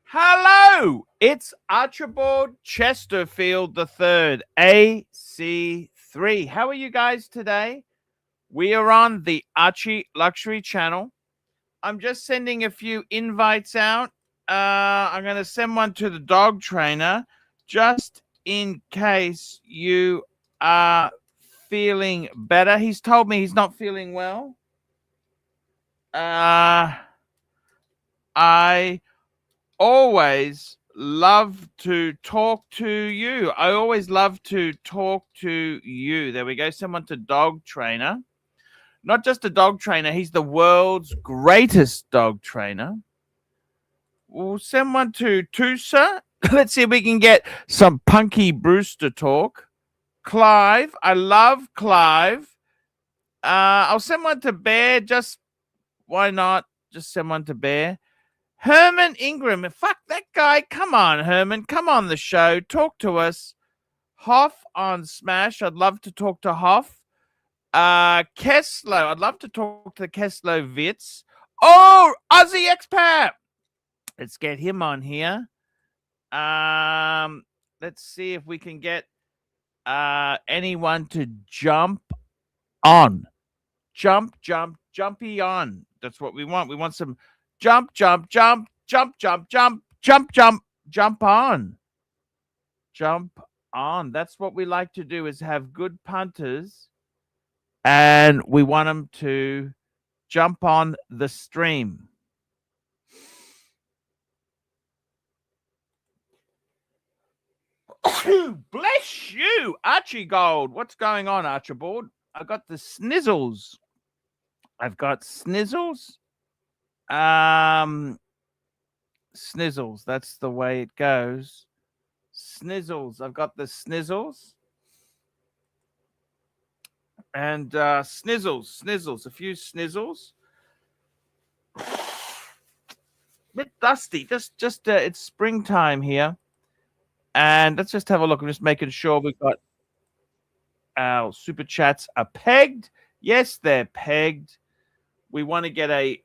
Hello, it's Archibald Chesterfield III, AC3. How are you guys today? We are on the Archie Luxury channel. I'm just sending a few invites out. I'm going to send one to the dog trainer just in case you are feeling better. He's told me he's not feeling well. I always love to talk to you. I always love to talk to you. There we go. Someone to dog trainer. Not just a dog trainer. He's the world's greatest dog trainer. We'll send one to Tusa. Let's see if we can get some Punky Brewster talk. Clive. I love Clive. I'll send one to Bear. Just why not? Just send one to Bear. Herman Ingram. Fuck that guy. Come on, Herman. Come on the show. Talk to us. Hoff on Smash. I'd love to talk to Hoff. Kessler. I'd love to talk to Kessler Witz. Oh, Aussie Expat. Let's get him on here. Let's see if we can get anyone to jump on. Jumpy on. That's what we want. We want some jump on. Jump on. That's what we like to do, is have good punters, and we want them to jump on the stream. Bless you, Archie Gold. What's going on, Archibald? I've got the snizzles. Snizzles. That's the way it goes. Snizzles. I've got the snizzles. And snizzles. A few snizzles. Bit dusty. Just it's springtime here. And let's just have a look. I'm just making sure we've got our super chats are pegged. Yes, they're pegged. We want to get a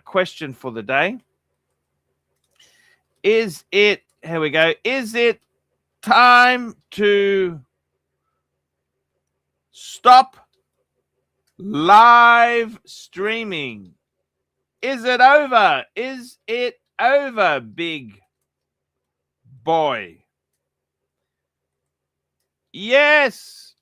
question for the day. Is it, here we go. Is it time to stop live streaming? Is it over? Is it over, big boy? Yes.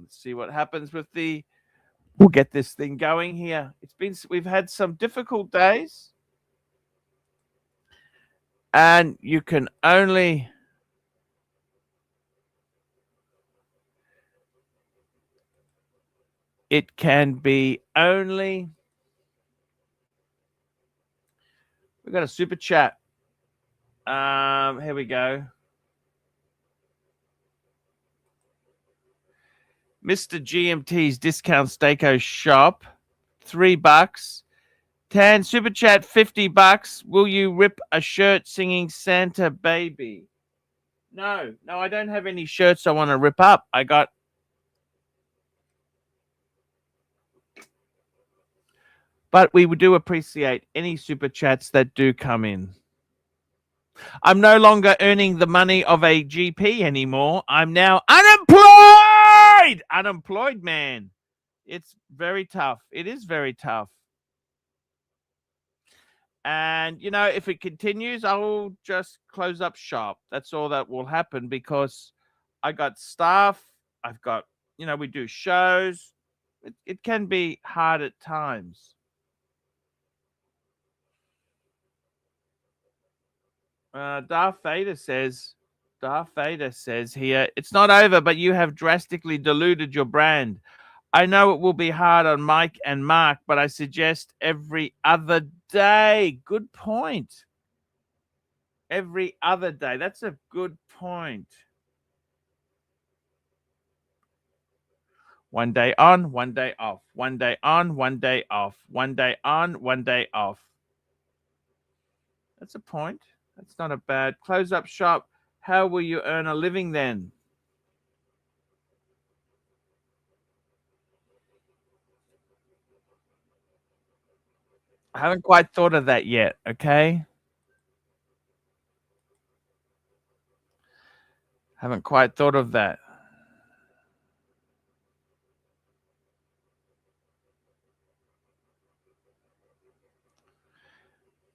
Let's see what happens with the. We'll get this thing going here. We've had some difficult days, and you can only. It can be only. We've got a super chat. Here we go. Mr. GMT's Discount Steakhouse Shop, $3. Tan super chat, $50. Will you rip a shirt singing Santa Baby? No, I don't have any shirts I want to rip up. But we do appreciate any super chats that do come in. I'm no longer earning the money of a GP anymore. I'm now unemployed. Unemployed, man. It's very tough. It is very tough. And, if it continues, I will just close up shop. That's all that will happen, because I got staff. I've got, we do shows. It can be hard at times. Darth Vader says here, it's not over, but you have drastically diluted your brand. I know it will be hard on Mike and Mark, but I suggest every other day. Good point. Every other day. That's a good point. One day on, one day off. One day on, one day off. One day on, one day off. That's a point. That's not a bad. Close up shop. How will you earn a living then? I haven't quite thought of that yet, okay? Haven't quite thought of that.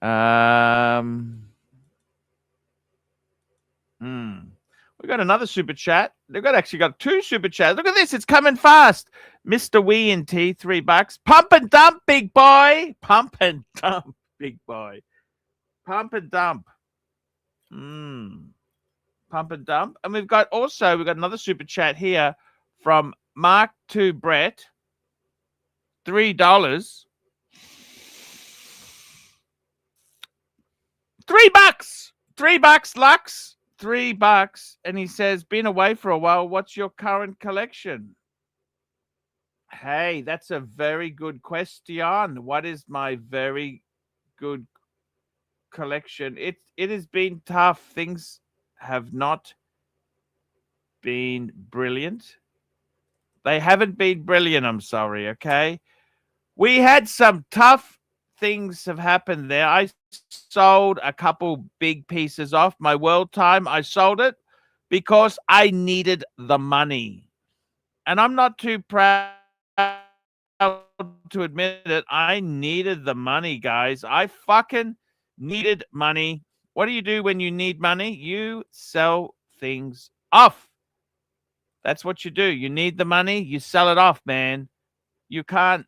Um, We got another super chat. They've actually got 2 super chats. Look at this. It's coming fast. Mr. Wee and T, $3. Pump and dump, big boy. Pump and dump, big boy. Pump and dump. Pump and dump. And we've got another super chat here from Mark to Brett. $3. $3. $3, Lux. $3. And he says, been away for a while. What's your current collection? Hey, that's a very good question. What is my very good collection? It has been tough. Things have not been brilliant. They haven't been brilliant, I'm sorry, okay? We had some tough things have happened there. I sold a couple big pieces off. My world time, I sold it because I needed the money. And I'm not too proud to admit it. I needed the money, guys. I fucking needed money. What do you do when you need money? You sell things off. That's what you do. You need the money, you sell it off, man. You can't.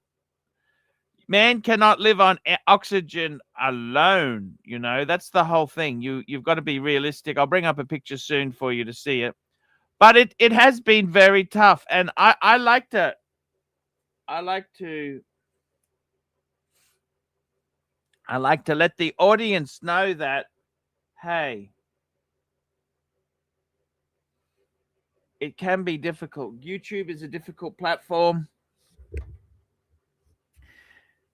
Man cannot live on oxygen alone. You know, that's the whole thing. You've got to be realistic. I'll bring up a picture soon for you to see it. But it has been very tough. And I like to let the audience know that, hey, it can be difficult. YouTube is a difficult platform.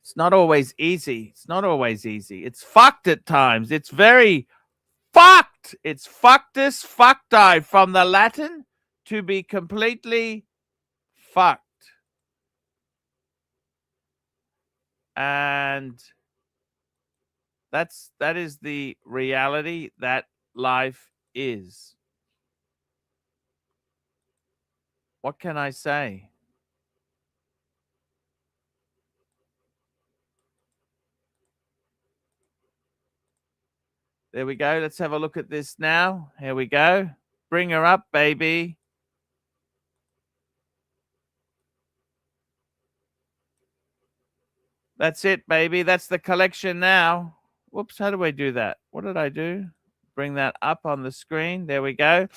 It's not always easy. It's not always easy. It's fucked at times. It's very fucked. It's fuctus fucti from the Latin, to be completely fucked. And that is the reality that life is. What can I say? There we go. Let's have a look at this now. Here we go. Bring her up, baby. That's it, baby. That's the collection now. Whoops, how do I do that? What did I do? Bring that up on the screen. There we go.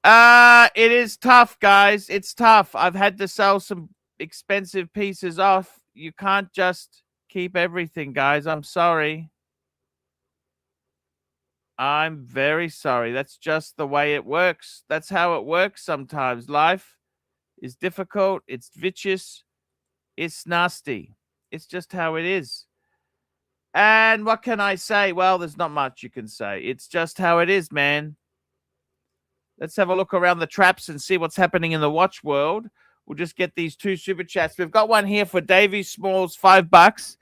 It is tough, guys. It's tough. I've had to sell some expensive pieces off. You can't just keep everything, guys. I'm sorry. I'm very sorry. That's just the way it works. That's how it works sometimes. Life is difficult. It's vicious. It's nasty. It's just how it is. And what can I say? Well, there's not much you can say. It's just how it is, man. Let's have a look around the traps and see what's happening in the watch world. We'll just get these 2 super chats. We've got one here for Davey Smalls, $5.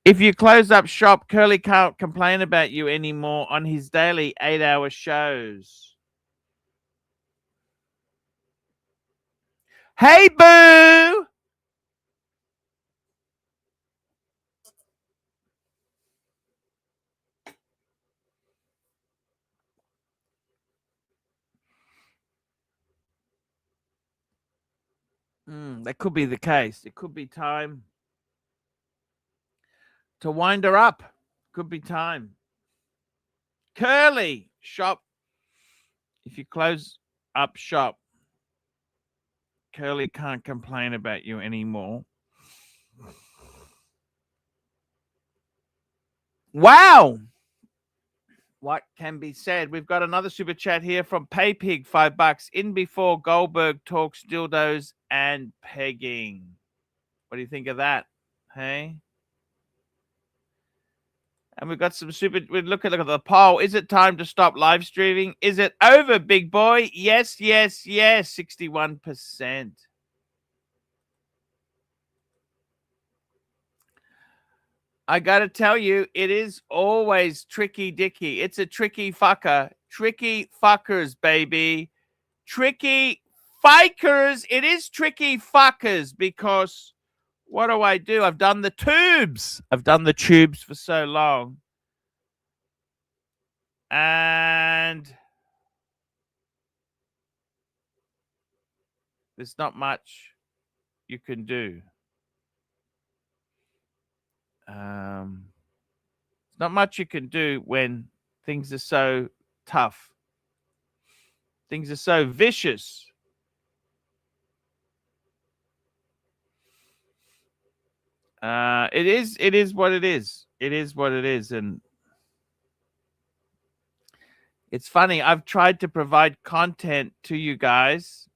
If you close up shop, Curly can't complain about you anymore on his daily 8-hour shows. Hey, boo! That could be the case. It could be time to wind her up. Could be time. Curly, shop. If you close up shop, Curly can't complain about you anymore. Wow. What can be said? We've got another super chat here from Paypig, $5. In before Goldberg talks dildos and pegging. What do you think of that? Hey? And we've got some super. We look at the poll. Is it time to stop live streaming? Is it over, big boy? Yes, yes, yes. 61%. I gotta tell you, it is always tricky dicky. It's a tricky fucker. Tricky fuckers, baby. Tricky fakers. It is tricky fuckers because what do? I've done the tubes. I've done the tubes for so long. And there's not much you can do. Not much you can do when things are so tough. Things are so vicious. It is what it is. It is what it is. And it's funny. I've tried to provide content to you guys.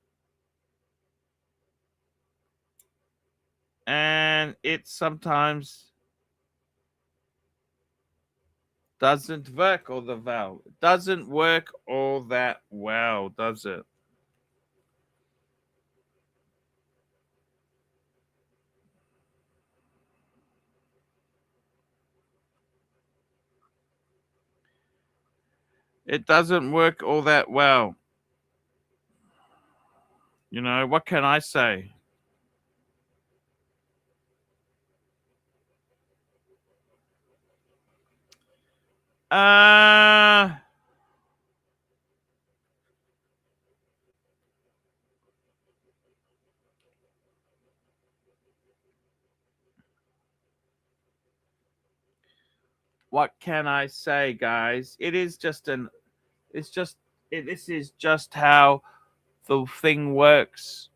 And it sometimes doesn't work all that well. It doesn't work all that well, does it? It doesn't work all that well. You know, what can I say? What can I say, guys? It is just this is just how the thing works.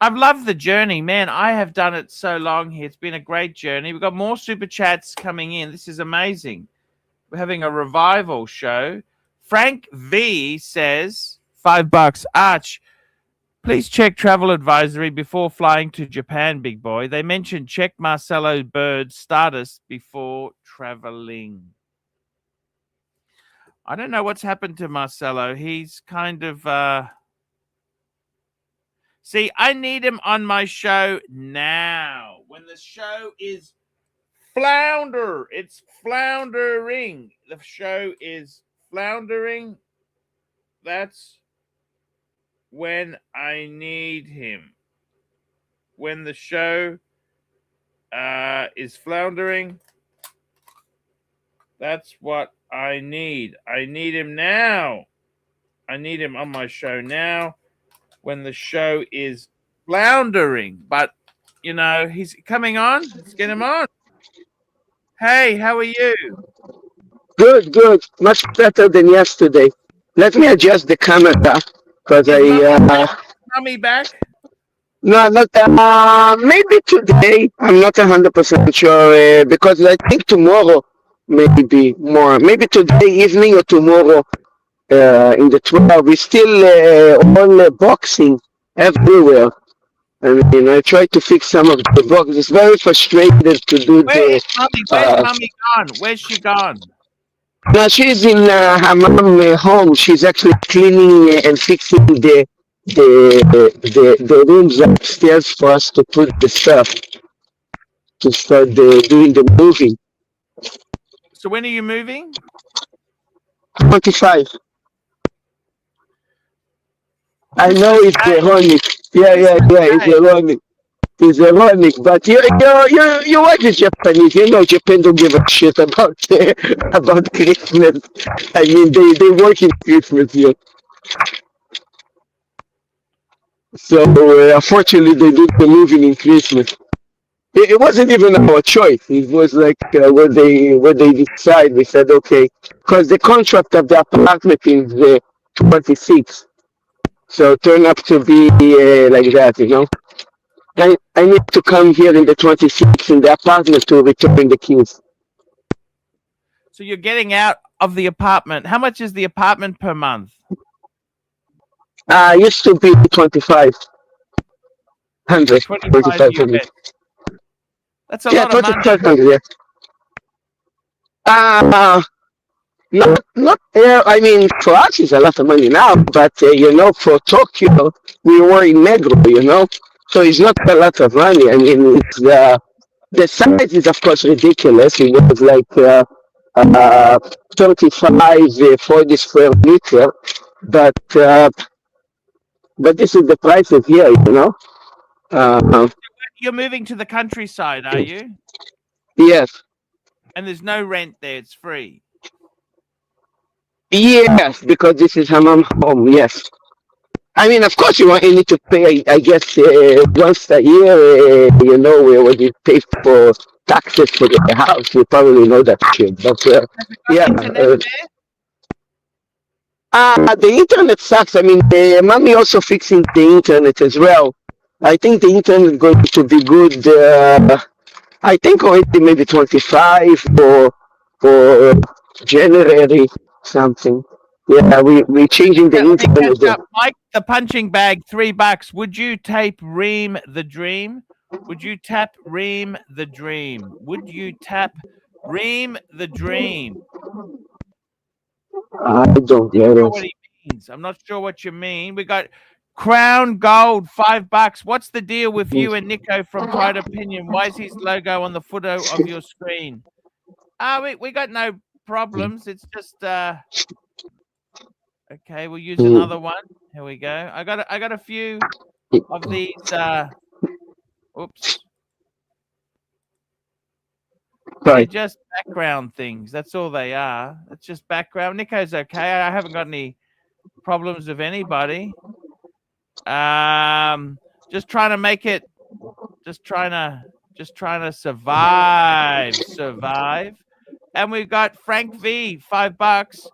I've loved the journey, man. I have done it so long here. It's been a great journey. We've got more super chats coming in. This is amazing. We're having a revival show. Frank V says, $5. Arch, please check travel advisory before flying to Japan, big boy. They mentioned check Marcelo Bird's status before traveling. I don't know what's happened to Marcelo. He's kind of... See, I need him on my show now. When the show is flounder. It's floundering. The show is floundering. That's when I need him. When the show is floundering, that's what I need. I need him now. I need him on my show now when the show is floundering. But, you know, he's coming on. Let's get him on. Hey, how are you? Good, good. Much better than yesterday. Let me adjust the camera because Mommy back? No, not maybe today. I'm not 100% sure because I think tomorrow maybe more. Maybe today evening or tomorrow in the 12. We still all boxing everywhere. I mean, I try to fix some of the bugs. It's very frustrated to do Where's Mommy gone? Where's she gone? Now she's in her mom home. She's actually cleaning and fixing the rooms upstairs for us to put the stuff to start doing the moving. So when are you moving? 25. I know it's ironic. Yeah, it's ironic. It's ironic, but you watch the Japanese. You know Japan don't give a shit about Christmas. I mean, they work in Christmas here. So unfortunately, they did the moving in Christmas. It wasn't even our choice. It was like what they decide. We said okay, because the contract of the apartment is 26. So it turned up to be like that, you know. I need to come here in the 26 in the apartment to return the keys. So you're getting out of the apartment. How much is the apartment per month? Used to be 2,500. 2,500. That's a lot of money. 2,500. Yeah. Not. I mean, for us it's a lot of money now, but you know, for Tokyo we were in Negro, you know, so it's not a lot of money. I mean, The size is of course ridiculous. It was like 35, 40 square meter, but uh, but this is the prices here, you know. Uh, You're moving to the countryside, are you? yes, And there's no rent there; it's free. yes, because this is Hammam home. Yes, I mean, of course, you need to pay. I guess once a year, you know, when you pay for taxes for the house, you probably know that shit. But yeah, Internet the internet sucks. I mean, mommy also fixing the internet as well. I think the internet is going to be good. I think already maybe 25 for January something. Yeah, we changing the Let me internet. catch up. Mike, the punching bag, $3. Would you tape Ream the Dream? Would you tap Ream the Dream? Would you tap Ream the Dream? I don't get I don't know it. what he means. I'm not sure what you mean. We got Crown Gold, $5. What's the deal with you and Nico from Pride Opinion? Why is his logo on the footer of your screen? We got no problems. It's just okay, we'll use another one. Here we go. I got a few of these oops. They're Right. just background things. That's all they are. It's just background. Nico's okay. I haven't got any problems with anybody. Just trying to make it. Just trying to survive. And we've got Frank V, $5.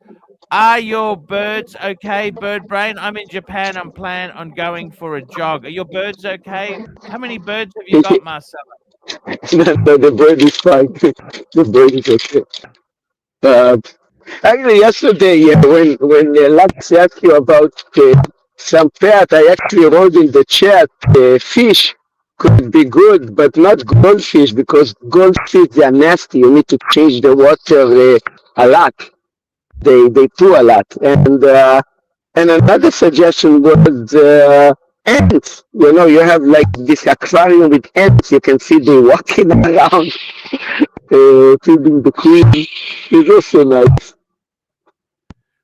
Are your birds okay, Bird Brain? I'm in Japan. I'm planning on going for a jog. Are your birds okay? How many birds have you got, Marcelo? No, the bird is fine. The bird is okay. Actually, yesterday, when Lux asked you about some pet, I actually wrote in the chat, fish could be good, but not goldfish, because goldfish, they are nasty. You need to change the water a lot. They poo a lot. And another suggestion was ants. You know, you have like this aquarium with ants. You can see them walking around, feeding the queen. It's also nice.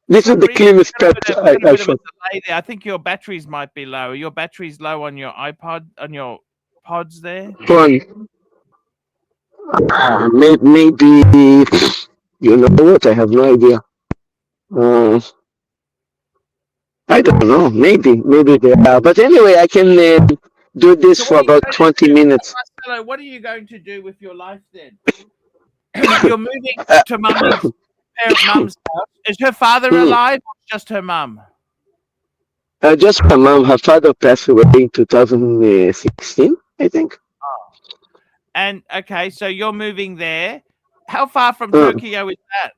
This is the cleanest pet I found. I think your batteries might be low. Are your batteries low on your iPod, on your pods there? Fun. Maybe, you know what? I have no idea. I don't know. Maybe they are. But anyway, I can do this So for about 20 minutes. Marcelo, what are you going to do with your life then? You're moving to mum's house. Is her father alive or just her mum? Just her mom. Her father passed away in 2016, I think. Oh. And okay, so you're moving there. How far from Tokyo is that?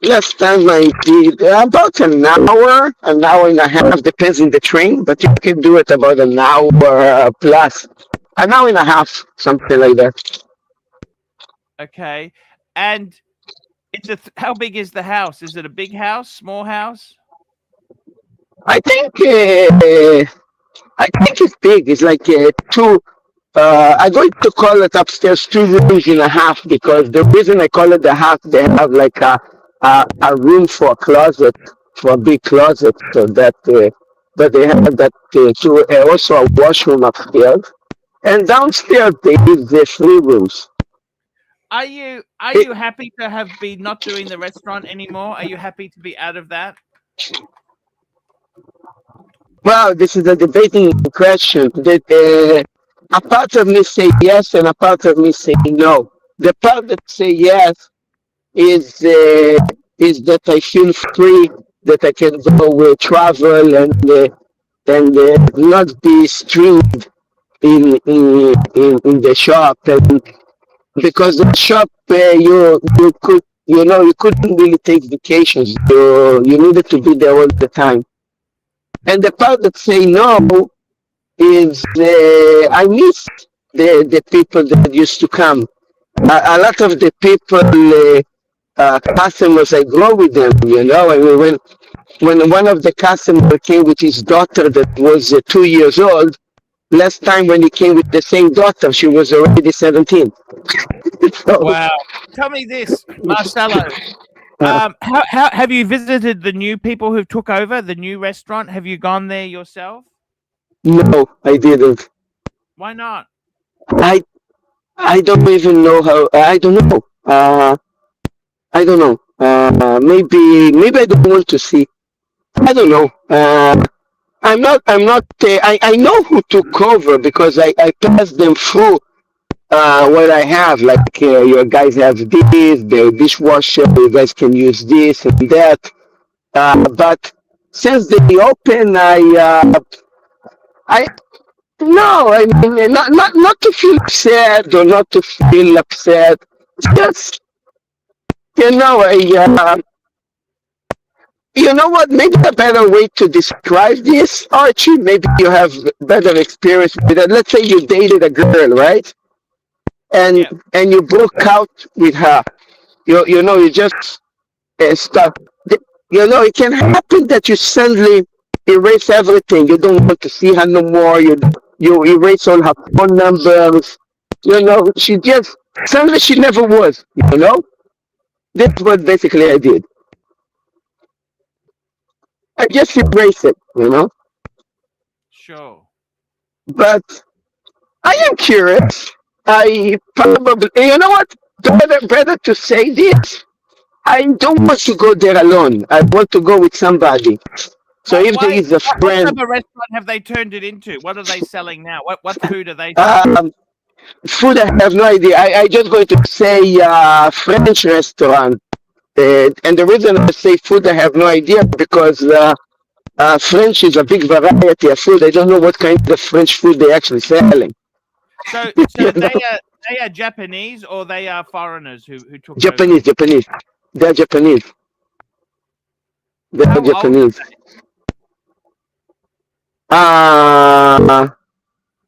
Last time I did about an hour and a half, depends on the train, but you can do it about an hour plus, an hour and a half, something like that. Okay, and how big is the house? Is it a big house, small house? I think it's big. It's like two. I'm going to call it upstairs 2 rooms and a half, because the reason I call it the half, they have like a room for a closet, for a big closet, so that but they have that too. Also a washroom upstairs, and downstairs there is the 3 rooms. Are you happy to have been not doing the restaurant anymore? Are you happy to be out of that? Well, this is a debating question. That a part of me say yes, and a part of me say no. The part that say yes is that I feel free, that I can go travel and not be streamed in the shop, and because the shop you could, you know, you couldn't really take vacations. You needed to be there all the time. And the part that say no is I miss the people that used to come. A lot of the people, customers, I grow with them. You know, I mean, when one of the customers came with his daughter that was 2 years old, Last time when he came with the same daughter, she was already 17. So, Wow. Tell me this, Marcelo. uh, How have you visited the new people who took over the new restaurant? Have you gone there yourself? no, I didn't. Why not? I I don't even know how. I don't know. I don't know. Maybe I don't want to see. I don't know. I'm not. I'm not. I know who took over because I passed them through what I have. Like your guys have this, the dishwasher. You guys can use this and that. But since they open, I no. I mean, not to feel sad or not to feel upset. It's just you know what? Maybe a better way to describe this, Archie. Maybe you have better experience with it. Let's say you dated a girl, right? And Yeah. and you broke out with her. You just stop. It can happen that you suddenly erase everything. You don't want to see her no more. You erase all her phone numbers. She just suddenly she never was. That's what basically I did. I just erase it. Sure. But I am curious. I probably, you know what? Better to say this. I don't want to go there alone. I want to go with somebody. So if there Why? is a What type friend, of restaurant have they turned it into? What are they selling now? What food are they selling? um, food I have no idea. I just going to say French restaurant. And the reason I say food I have no idea because French is a big variety of food. I don't know what kind of French food they're actually selling. So You so know? they are Japanese or they are foreigners who took over? Japanese. They're Japanese. They're How old are Japanese. Uh,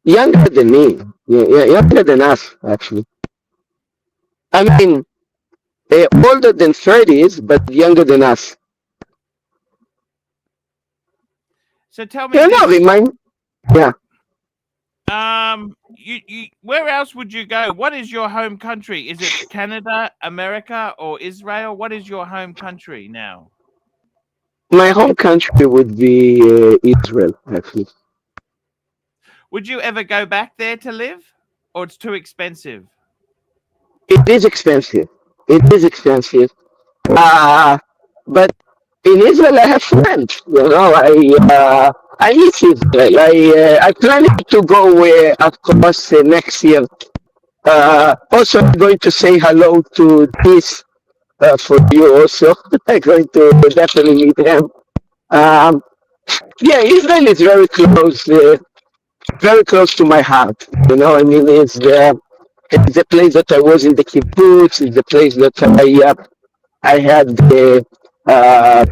Younger than me. Yeah, younger than us, actually. I mean, older than 30s, but younger than us. So tell me You know, this. remind, yeah. You where else would you go? What is your home country? Is it Canada, America, or Israel? What is your home country now? My home country would be Israel, actually. Would you ever go back there to live, or it's too expensive? It is expensive. It is expensive. Uh, but in Israel, I have friends. I miss Israel. I plan to go, of course, next year. Also, I'm going to say hello to this for you also. I'm going to definitely meet him. Um, yeah, Israel is very close to my heart. I mean, it's the place that I was in the kibbutz. It's the place that I had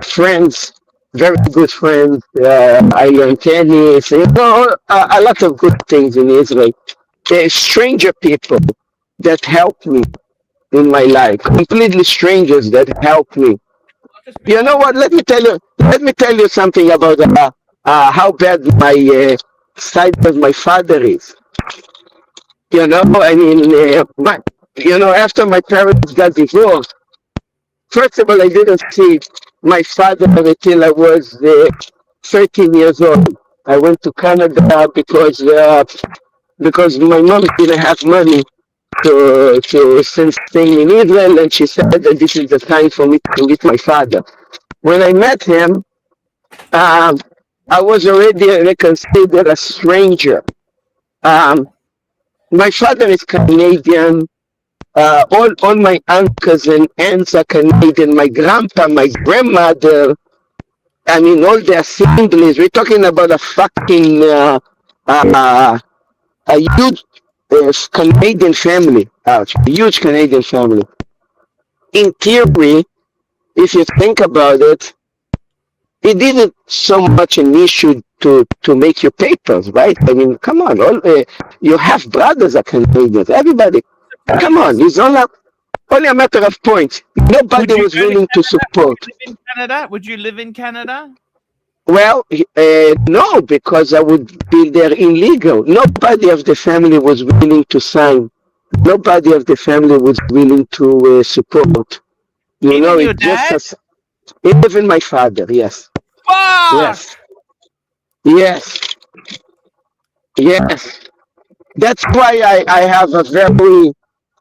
friends, very good friends. I learned tennis. A lot of good things in Israel. Stranger people that helped me in my life, completely strangers that helped me. You know what? Let me tell you. Let me tell you something about how bad my side of my father is. I mean, after my parents got divorced, first of all, I didn't see my father until I was 13 years old. I went to Canada because my mom didn't have money to since staying in Israel, and she said that this is the time for me to meet my father. When I met him, um, I was already considered a stranger. Um, my father is Canadian. All my uncles and aunts are Canadian. My grandpa, my grandmother. I mean, all the assemblies. We're talking about a fucking uh, a huge Canadian family. Ouch, a huge Canadian family. In theory, if you think about it, it isn't so much an issue to make your papers, right? I mean, come on, you have brothers are Canadians. Everybody, come on, it's only a matter of points. Would Nobody you was go to willing to Canada? Would support. you live in Canada? Would you live in Canada? Well, no, because I would be there illegal. Nobody of the family was willing to sign. Nobody of the family was willing to support. You know, Even your it just dad? has, even my father, yes. Fuck! Yes. Yes. Yes. That's why I have a very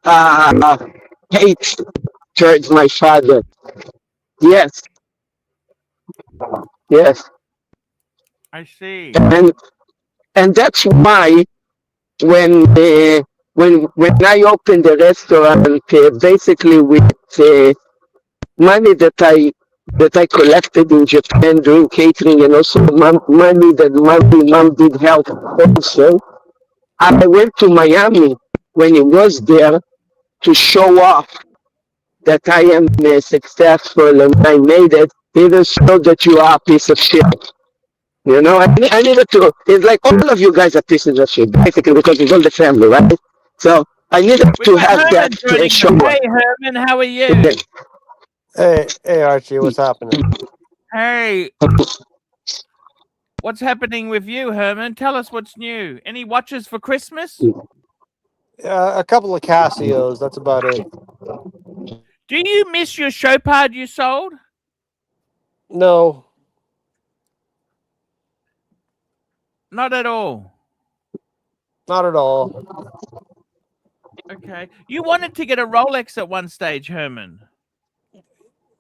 uh, hate towards my father. Yes. Yes. I see. And and that's why when when I opened the restaurant, basically with money that I collected in Japan doing catering, and also money that my mom did help also, I went to Miami when he was there to show off that I am successful and I made it, even so that you are a piece of shit. You know, I needed to, it's like all of you guys are pieces of shit, basically, because it's all the family, right? So I needed We've to got have that Herman joining show us. up. Hey, Herman, how are Okay. you? Hey, Archie, what's happening? Hey, what's happening with you, Herman? Tell us what's new. Any watches for Christmas? A couple of Casios, that's about it. Do you miss your Chopard you sold? No, Not at all. not at all. Okay. You wanted to get a Rolex at one stage, Herman.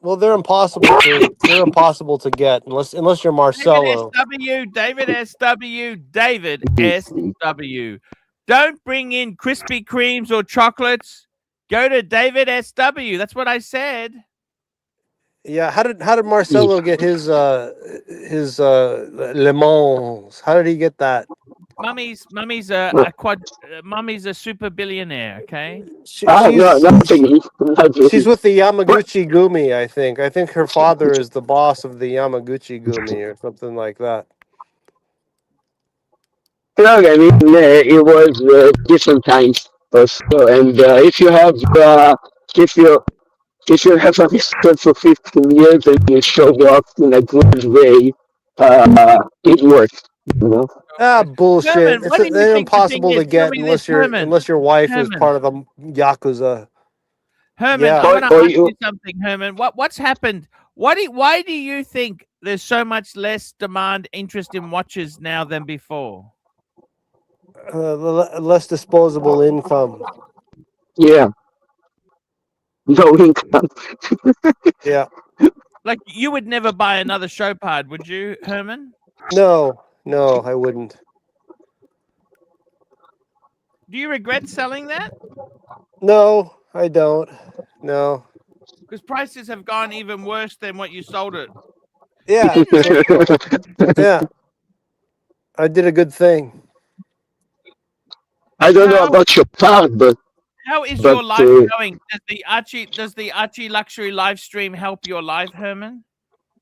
Well, they're impossible to get unless you're Marcelo. David SW, David SW. Don't bring in Krispy Kremes or chocolates. Go to David SW. That's what I said. Yeah, how did Marcelo get his Le Mans? How did he get that? Mummy's mummy's a super billionaire, okay? No, nothing. She's with the Yamaguchi Gumi, I think. I think her father is the boss of the Yamaguchi Gumi or something like that. Look, I mean, it was different times also, and if you have a restaurant for 15 years and you show up in a good way, it works. You know. Ah, bullshit! Herman, what do you They're think the thing impossible is? to Tell get me this, Herman. unless your wife is Herman. part of the Yakuza. Herman, Yeah. I want to Or ask you, you something, Herman. What's happened? Why do you think there's so much less demand, interest in watches now than before? Less disposable income. yeah, no income. Yeah. Like you would never buy another Chopard, would you, Herman? No, I wouldn't. Do you regret selling that? No, I don't. No. Because prices have gone even worse than what you sold it. Yeah. Yeah. I did a good thing. I don't know How about your part, but how is but your life going? Does the Archie luxury live stream help your life, Herman?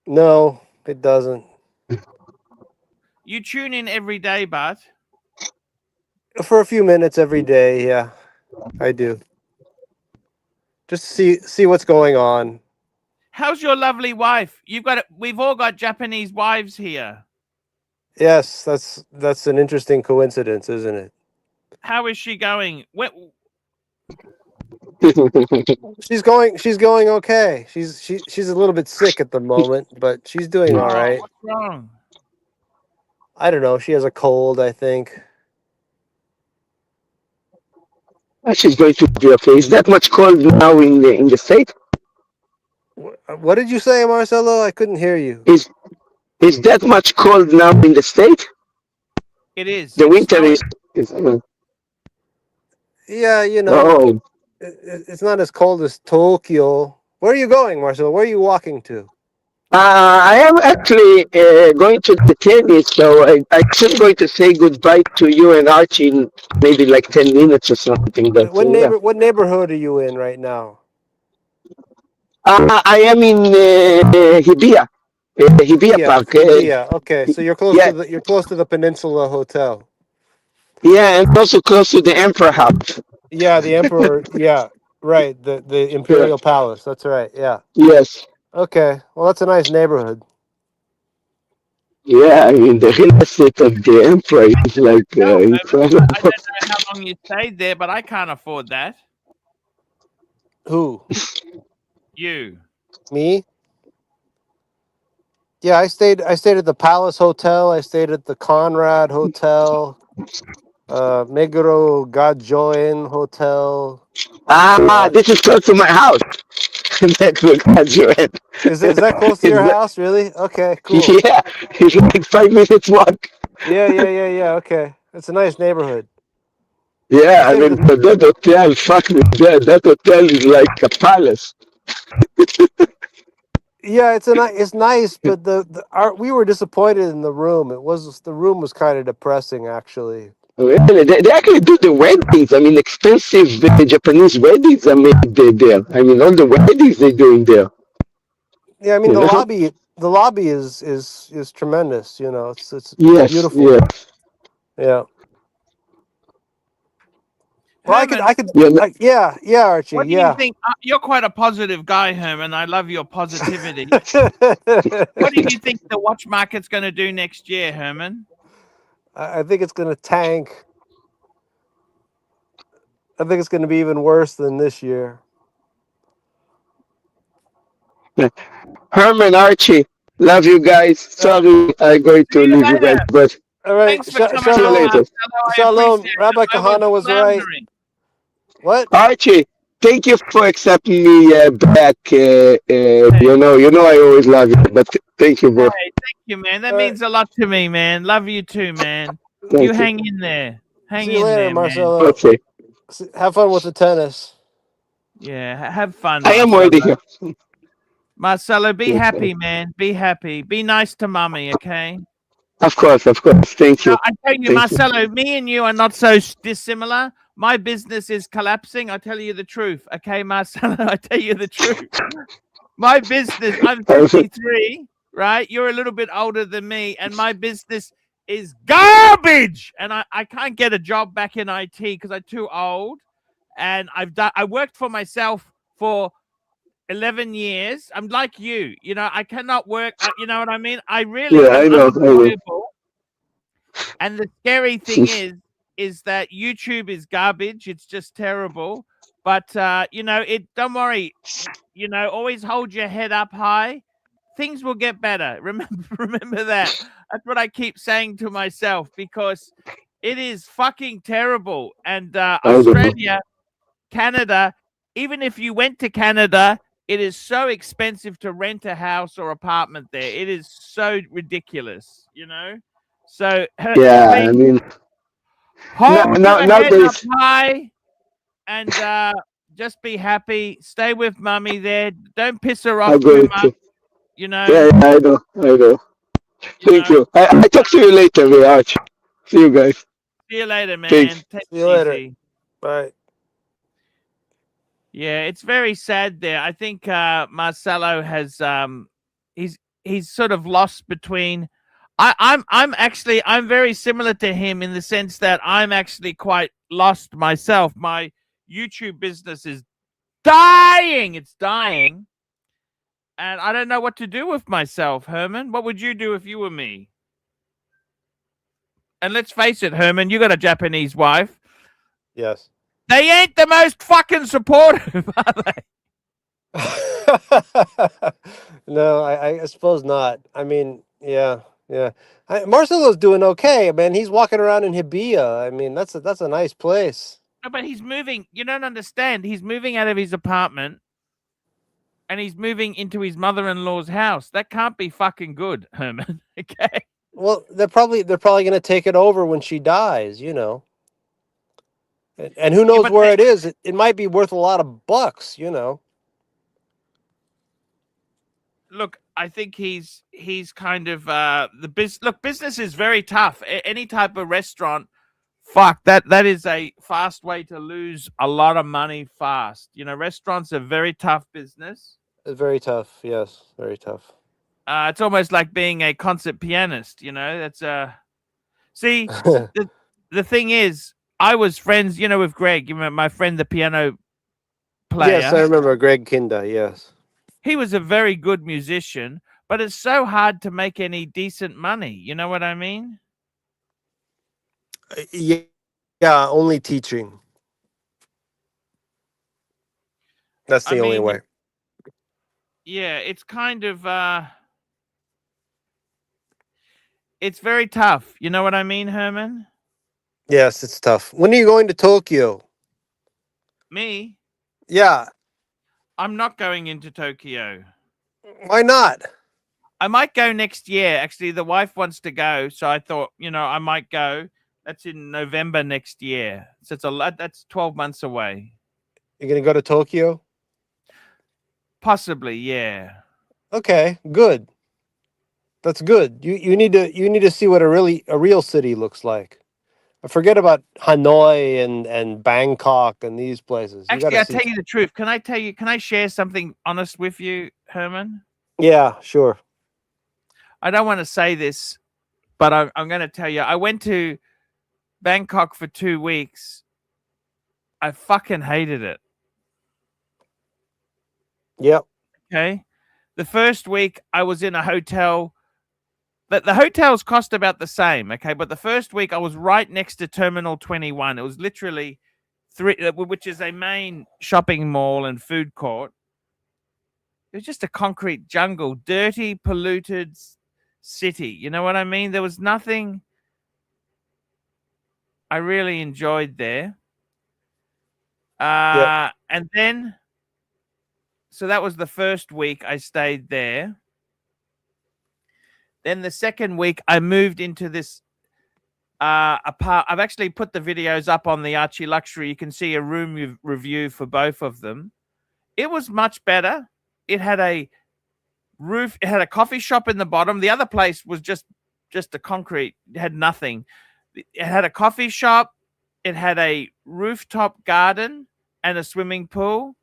No, it doesn't. You tune in every day, but For a few minutes every day, yeah, I do. Just to see what's going on. how's your lovely wife? We've all got Japanese wives here. Yes, that's an interesting coincidence, isn't it? How is she going? She's going okay. She's a little bit sick at the moment, but she's doing all right. What's wrong? I don't know. She has a cold, I think. she's going to be okay. Is that much cold now in the state? What did you say, Marcelo? I couldn't hear you. Is that much cold now in the state? It is. The It's winter snowing. is Yeah, oh. it's not as cold as Tokyo. Where are you going, Marcelo? Where are you walking to? I am actually going to the tennis, so I'm just going to say goodbye to you and Archie in maybe like 10 minutes or something. But What neighborhood are you in right now? I am in Hibiya Park. Hibiya. Okay, so you're close Yeah, to the Peninsula Hotel. yeah, and also close to the Emperor House. Yeah, the Emperor. Yeah, right. The Yeah. Imperial Palace. That's right. Yeah. Yes. Okay. Well, that's a nice neighborhood. Yeah, I mean the real estate of the emperor is like Hell, Herman, incredible. I don't know how long you stayed there, but I can't afford that. Who? You. Me? Yeah, I stayed at the Palace Hotel. I stayed at the Conrad Hotel, Meguro Gajoin Hotel. This is close to my house. That's what graduate. Is that close to your It's, house? Really? Okay, cool. yeah, it's like 5 minutes walk. Yeah. Okay, it's a nice neighborhood. I Yeah, I stayed at mean, the. but that hotel, fuck me, that hotel is like a palace. Yeah, it's nice, but we were disappointed in the room. The room was kind of depressing, actually. Really, they actually do the weddings. I mean, expensive Japanese weddings are made there. I mean, all the weddings they do in there. Yeah, I mean You know? the lobby is tremendous. You know, it's Yes, beautiful. yes. Yeah. Well, Herman, Yeah, yeah, Archie, what do you yeah. think? You're quite a positive guy, Herman. I love your positivity. What do you think the watch market's going to do next year, Herman? I think it's going to tank. I think it's going to be even worse than this year. Herman, Archie, love you guys. Sorry, I'm going See to you leave you guys, later. but All right, Thanks for coming see you on, shalom, later. Marcelo. I appreciate shalom. it. Rabbi I was Kahana was right. floundering. What? Archie, thank you for accepting me back. You know, I always love you, but thank you, bro. Hey, thank you, man. That All right. means a lot to me, man. Love you too, man. You Thank you. hang in there. Hang See you in later, there, man. Marcelo. Okay, Have fun with the tennis. Yeah, have fun, I am Marcelo. already here. Marcelo, be Okay. happy, man. Be happy. Be nice to mommy, okay? Of course, of course. Thank Now, you, I tell you, thank you. Marcelo, me and you are not so dissimilar. My business is collapsing. I tell you the truth, okay, Marcelo? I tell you the truth. My business, I'm 53, right? You're a little bit older than me, and my business is garbage. And I can't get a job back in IT because I'm too old. And I worked for myself for 11 years. I'm like you, I cannot work. You know what I mean? I really Yeah, am I know, I know. unemployable. And the scary thing is that YouTube is garbage. It's just terrible. But don't worry. Always hold your head up high. Things will get better. Remember that. That's what I keep saying to myself because it is fucking terrible. And I know. Australia, Canada, even if you went to Canada, it is so expensive to rent a house or apartment there. It is so ridiculous. So Yeah, I please mean, hold your head up nowadays high and just be happy. Stay with mummy there. Don't piss her I'm off too going much. to. You know, Yeah, I know, I know. you Thank know. you. I talk to you later, Arch. See you guys. See you later, Thanks. man. Take See you it later. easy. Bye. Yeah, it's very sad there. I think Marcelo has he's sort of lost between. I'm very similar to him in the sense that I'm actually quite lost myself. My YouTube business is dying. It's dying. And I don't know what to do with myself, Herman. What would you do if you were me? And let's face it, Herman, you got a Japanese wife. Yes. They ain't the most fucking supportive, are they? No, I suppose not. I mean, yeah. Marcelo's doing okay, man. He's walking around in Hibiya. I mean, that's a nice place. No, but he's moving. You don't understand. He's moving out of his apartment and he's moving into his mother-in-law's house. That can't be fucking good, Herman. Okay. Well, they're probably going to take it over when she dies, you know. And who Yeah, knows but where it is? It might be worth a lot of bucks, you know. look, I think he's kind of the business. Look, business is very tough. Any type of restaurant, fuck that is a fast way to lose a lot of money fast. Restaurants are very tough business. It's very tough. Yes, very tough. It's almost like being a concert pianist. That's see the thing is, I was friends, with Greg. You remember my friend, the piano player. Yes, I remember Greg Kinda. Yes. He was a very good musician, but it's so hard to make any decent money. You know what I mean? Yeah, yeah, only teaching. That's I the only mean, way. yeah, it's kind of it's very tough. You know what I mean, Herman? Yes, it's tough. When are you going to Tokyo? Me, Yeah, I'm not going into Tokyo. why not? I might go next year. Actually, the wife wants to go, so I thought, I might go. That's in November next year. So it's a lot. That's 12 months away. You're gonna go to Tokyo? Possibly, yeah. Okay, good. That's good. You need to see what a real city looks like. Forget about Hanoi and Bangkok and these places. You got Actually, to I'll see. tell you the truth. Can I share something honest with you, Herman? Yeah, sure. I don't want to say this, but I'm going to tell you. I went to Bangkok for 2 weeks. I fucking hated it. Yep. Okay. The first week I was in a hotel. The hotels cost about the same. Okay. But the first week I was right next to Terminal 21. It was literally which is a main shopping mall and food court. It was just a concrete jungle, dirty, polluted city. You know what I mean? There was nothing I really enjoyed there. Yep. And then, so that was the first week I stayed there. Then the second week I moved into this apart. I've actually put the videos up on the Archie Luxury. You can see a room review for both of them. It was much better. It had a roof. It had a coffee shop in the bottom. The other place was just a concrete. It had nothing. It had a coffee shop. It had a rooftop garden and a swimming pool.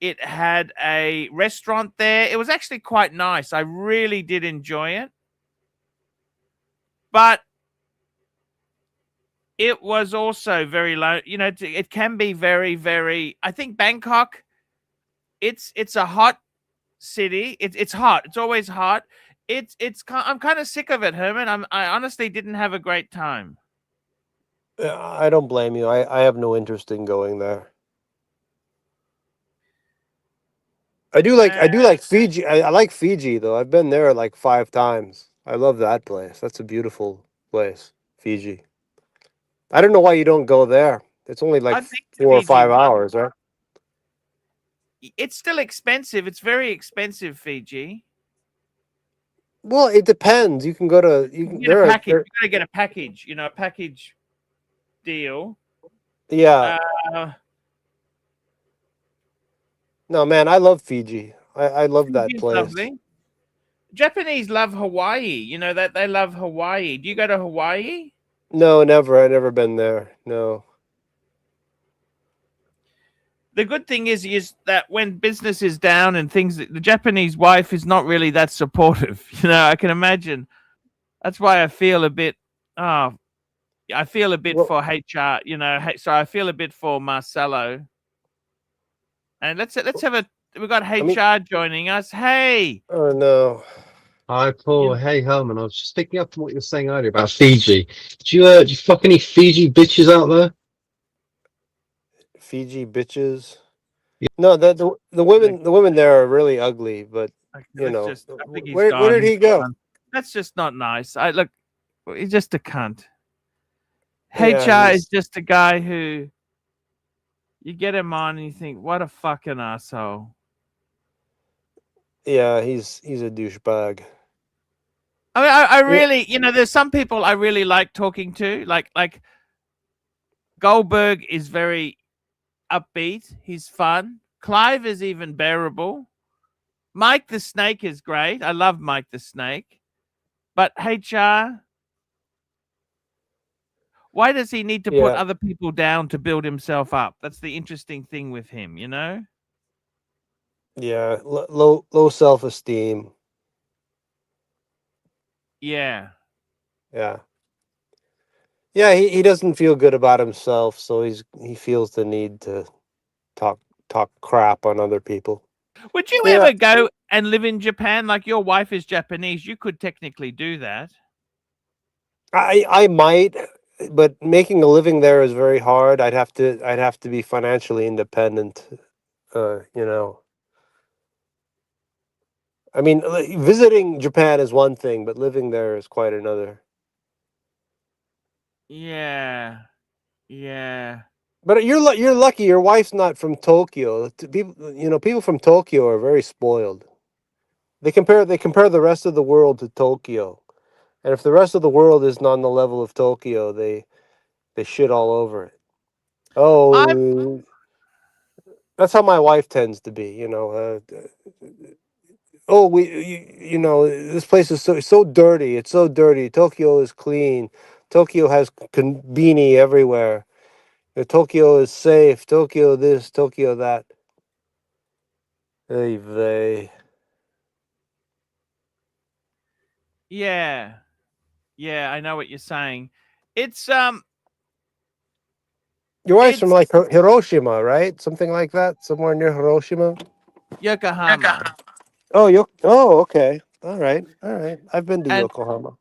It had a restaurant there. It was actually quite nice. I really did enjoy it. But it was also very low. It can be very, very. I think Bangkok. It's a hot city. It's hot. It's always hot. I'm kind of sick of it, Herman. I honestly didn't have a great time. I don't blame you. I have no interest in going there. I do like Fiji. I like Fiji though. I've been there like 5 times. I love that place. That's a beautiful place, Fiji. I don't know why you don't go there. It's only like I've been to 4 or 5 hours, right? It's still expensive. It's very expensive, Fiji. Well, it depends. You can go to You can get a package. there. You gotta get a package. A package deal. Yeah. Uh, No, man, I love Fiji. I love that Fiji's place. lovely. Japanese love Hawaii. You know that they love Hawaii. Do you go to Hawaii? No, never. I've never been there. No. The good thing is that when business is down and things, the Japanese wife is not really that supportive. I can imagine. That's why I feel a bit. Oh, I feel a bit Well, for HR. So I feel a bit for Marcelo. And let's have a. We've got HR joining us. Hey. Oh no. Hi, Paul. Hey, Herman. I was just picking up on what you were saying earlier about Fiji. Do you fuck any Fiji bitches out there? Fiji bitches. Yeah. No, the women there are really ugly, but Okay, I think he's where gone. did he go? That's just not nice. Look, he's just a cunt. Yeah, HR is just a guy who you get him on and you think, what a fucking asshole. yeah, he's a douchebag. I mean, I really, there's some people I really like talking to. Like Goldberg is very upbeat. He's fun. Clive is even bearable. Mike the Snake is great. I love Mike the Snake. But HR, why does he need to put other people down to build himself up? That's the interesting thing with him, Yeah, low self-esteem. Yeah. Yeah. Yeah, he doesn't feel good about himself, so he feels the need to talk crap on other people. Would you Yeah, ever go and live in Japan? Like your wife is Japanese, you could technically do that. I might, but making a living there is very hard. I'd have to be financially independent. You know, I mean, visiting Japan is one thing, but living there is quite another. Yeah. Yeah. But you're lucky. Your wife's not from Tokyo. People, people from Tokyo are very spoiled. They compare the rest of the world to Tokyo, and if the rest of the world isn't on the level of Tokyo, they shit all over it. I'm Oh, that's how my wife tends to be. Oh, this place is so dirty. It's so dirty. Tokyo is clean. Tokyo has conveni everywhere. Tokyo is safe. Tokyo this. Tokyo that. Hey, vey. yeah. Yeah, I know what you're saying. It's Your wife's from it's like Hiroshima, right? Something like that. Somewhere near Hiroshima. Yokohama. Oh, okay. All right. All right. I've been to And Yokohama.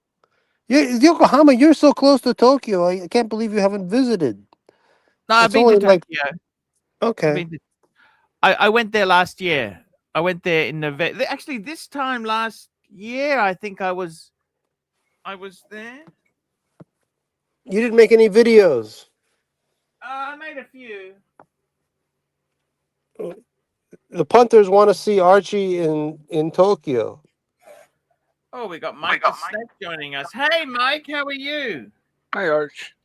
Yokohama, you're so close to Tokyo. I can't believe you haven't visited. no, I've It's been to only like Tokyo. I've okay. been to I went there last year. I went there in November. Actually, this time last year, I think I was there. You didn't make any videos. I made a few. The punters want to see Archie in Tokyo. Oh, we got Mike the Snake joining us. Hey, Mike, how are you? Hi, Arch.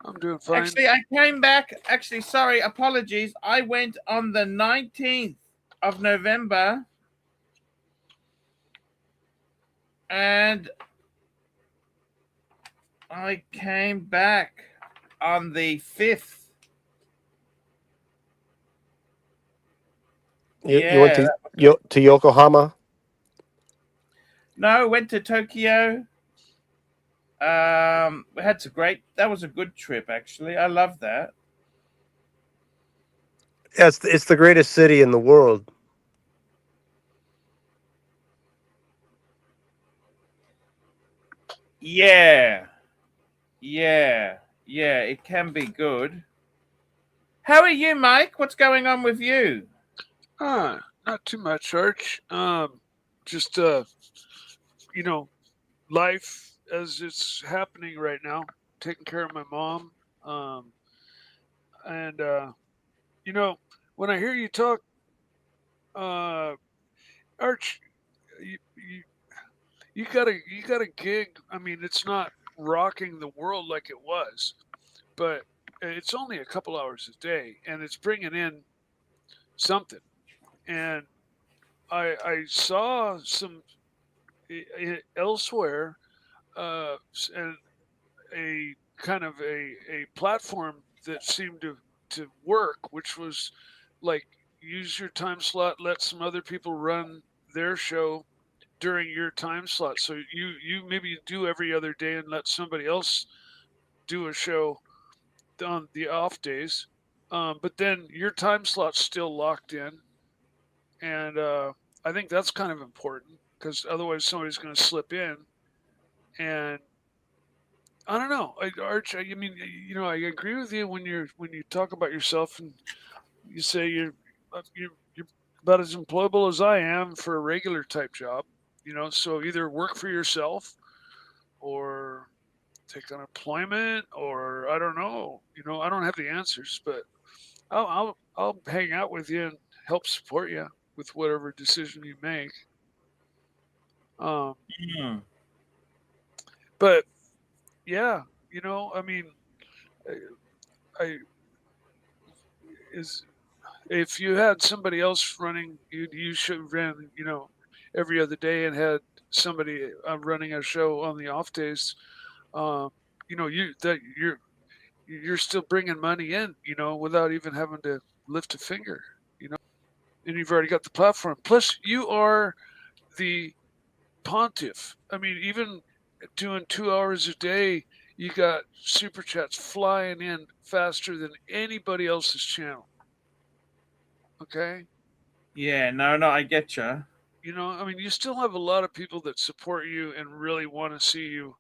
I'm doing fine. Actually, I came back. Actually, sorry, apologies. I went on the 19th of November, and I came back on the 5th. You went Yeah. to Yokohama. No, went to Tokyo. We had some great. That was a good trip, actually. I love that. Yeah, it's the greatest city in the world. Yeah, yeah, yeah. It can be good. How are you, Mike? What's going on with you? Not too much, Arch. Just you know, life as it's happening right now. Taking care of my mom. Um, and you know, when I hear you talk, uh, Arch, you you got a gig. I mean, it's not rocking the world like it was, but it's only a couple hours a day, and it's bringing in something. And I saw some elsewhere, and a kind of a platform that seemed to work, which was like use your time slot, let some other people run their show during your time slot. So you maybe do every other day and let somebody else do a show on the off days. But then your time slot's still locked in, and I think that's kind of important because otherwise somebody's going to slip in. And I don't know, Arch. I mean, I agree with you when you talk about yourself and you say you're about as employable as I am for a regular type job. So either work for yourself or take unemployment, or I don't know. I don't have the answers, but I'll hang out with you and help support you with whatever decision you make. Um, Hmm. but yeah, I mean, I, I is if you had somebody else running, you should run, every other day and had somebody running a show on the off days. Um, you're still bringing money in, without even having to lift a finger, and you've already got the platform. Plus, you are the pontiff. I mean, even doing 2 hours a day, you got super chats flying in faster than anybody else's channel. Okay. Yeah, no, I get you. You know, I mean, you still have a lot of people that support you and really want to see you.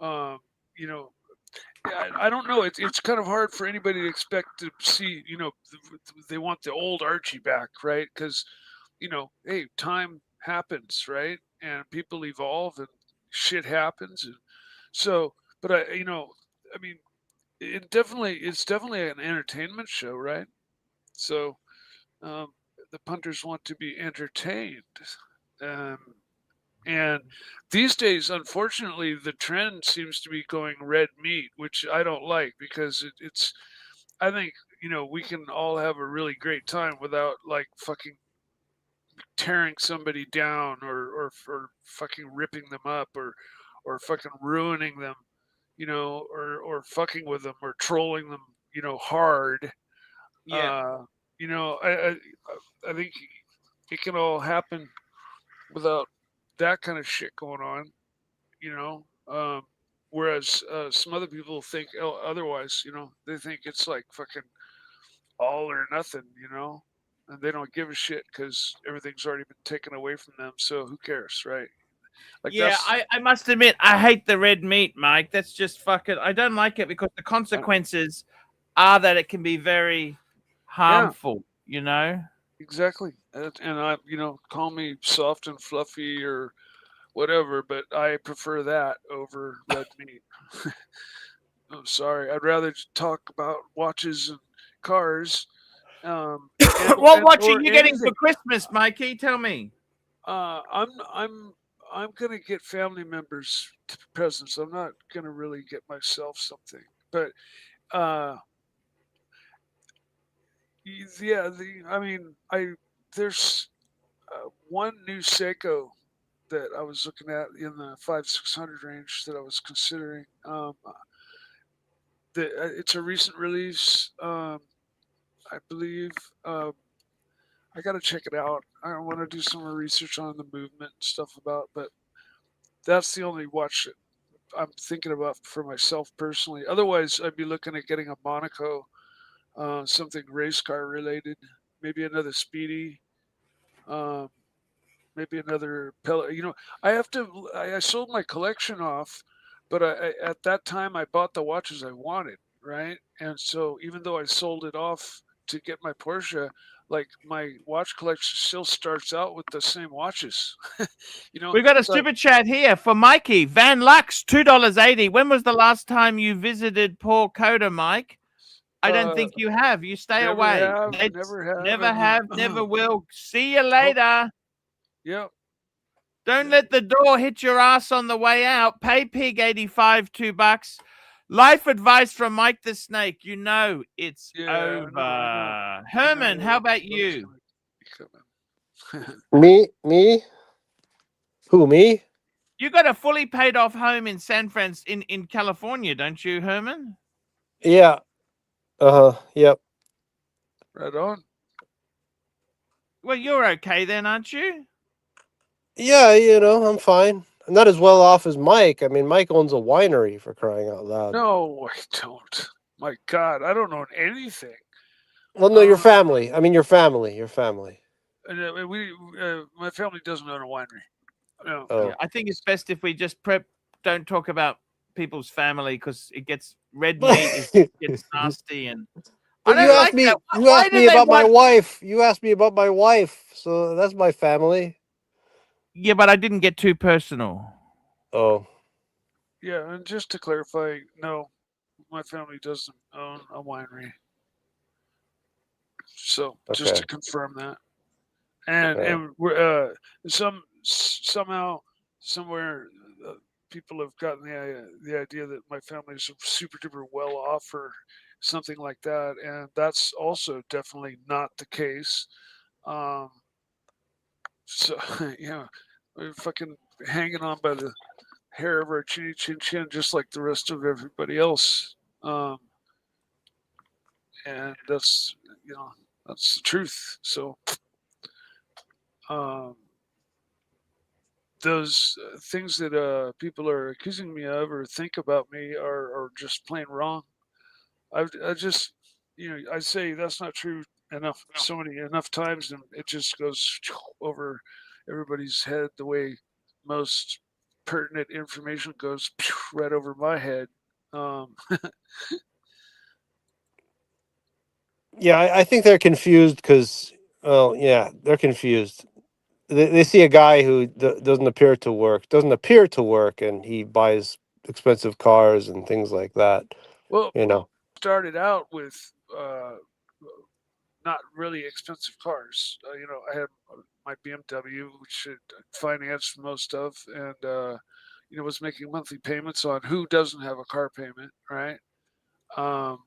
You know, I don't know. It's kind of hard for anybody to expect to see. You know, they want the old Archie back, right? Because you know, hey, time happens, right? And people evolve and shit happens. And so, but you know, I mean, it's definitely an entertainment show, right? So, um, the punters want to be entertained. Um, and these days, unfortunately, the trend seems to be going red meat, which I don't like because it's, I think, you know, we can all have a really great time without like fucking tearing somebody down or fucking ripping them up or fucking ruining them, you know, or fucking with them or trolling them, you know, hard. Yeah. Uh, you know, I think it can all happen without that kind of shit going on, you know. Whereas some other people think otherwise, you know, they think it's like fucking all or nothing, you know, and they don't give a shit because everything's already been taken away from them. So who cares, right? Like Yeah, that's I must admit, I hate the red meat, Mike. That's just fucking. I don't like it because the consequences are that it can be very yeah, harmful. You know. exactly. And I, you know, call me soft and fluffy or whatever, but I prefer that over red meat. I'm sorry, I'd rather talk about watches and cars, What watch are or you getting for anything. Christmas, Mikey? Tell me. Uh, I'm I'm I'm gonna get family members presents. I'm not gonna really get myself something, but uh, yeah. I mean, there's one new Seiko that I was looking at in the 5-600 range that I was considering. It's a recent release, I believe. Um, I got to check it out. I want to do some more research on the movement and stuff about, but that's the only watch that I'm thinking about for myself personally. Otherwise, I'd be looking at getting a Monaco, something race car related, maybe another Speedy, um, maybe another pellet. You know, I have to. I sold my collection off, but at that time I bought the watches I wanted, right? And so even though I sold it off to get my Porsche, like my watch collection still starts out with the same watches. You know, We got a so super chat here for Mikey Van Lux, $2.80. When was the last time you visited Port Coda, Mike? I don't uh, think you have. You stay never away. have, Dates never have, never and have, never will. See you nope, later. yep. Don't let the door hit your ass on the way out. Pay Pig 85 $2. Life advice from Mike the Snake. You know it's Yeah, I know. over. I Herman, how know about what's you? gonna be coming. Me? Who, me? You got a fully paid off home in San Francisco in California, don't you, Herman? Yeah. Yep. Right on. Well, you're okay then, aren't you? Yeah, I'm fine. I'm not as well off as Mike. I mean, Mike owns a winery, for crying out loud. No, I don't. My God, I don't own anything. Well, no, your Uh, family. I mean, your family. Your family. my family doesn't own a winery. No. Yeah, Oh. I think it's best if we just don't talk about people's family because it gets red meat gets nasty and I But don't like that. you Why asked do me they about my want? wife. You asked me about my wife, so that's my family. Yeah, but I didn't get too personal. Oh, Yeah, and just to clarify, no, my family doesn't own a winery. So just okay. to confirm that, Yeah. and we're somehow somewhere people have gotten the idea that my family is super duper well off or something like that, and that's also definitely not the case. Um, so yeah, we're fucking hanging on by the hair of our chinny chin chin, just like the rest of everybody else. Um, and that's that's the truth. So um, those things that people are accusing me of or think about me are just plain wrong. I just I say that's not true, enough times, and it just goes over everybody's head the way most pertinent information goes right over my head. Yeah, I think they're confused because, well, yeah, they're confused. They see a guy who doesn't appear to work, and he buys expensive cars and things like that. Well, You know, started out with not really expensive cars. I had my BMW, which I financed most of, and was making monthly payments on who doesn't have a car payment, right? Um,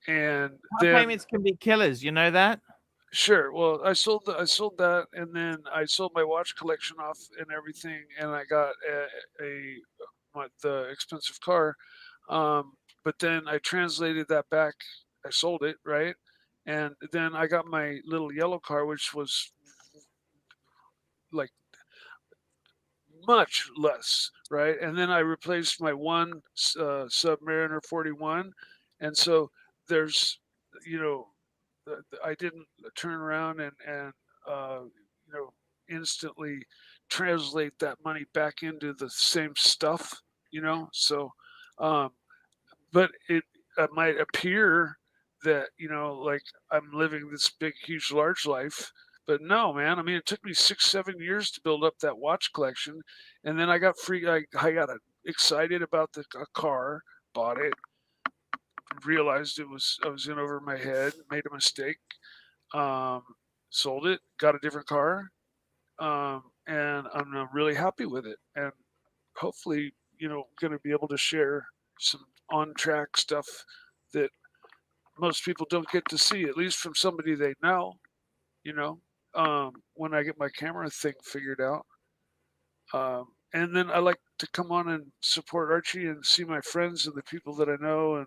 and Car then payments can be killers. You know that? sure, well, I sold that, and then I sold my watch collection off and everything, and I got the expensive car. Um, but then I translated that back. I sold it, right? And then I got my little yellow car, which was like much less, right? And then I replaced my one Submariner 41, and so there's, you know, I didn't turn around and uh, you know instantly translate that money back into the same stuff, So, um, but it might appear that like I'm living this big, huge, large life. But no, man. I mean, it took me 6, 7 years to build up that watch collection, and then I got free. I got excited about the car, bought it, realized I was in over my head, made a mistake, um, sold it, got a different car, and I'm really happy with it. And hopefully, going to be able to share some on track stuff that most people don't get to see, at least from somebody they know, you know, when I get my camera thing figured out. And then I like to come on and support Archie and see my friends and the people that I know, and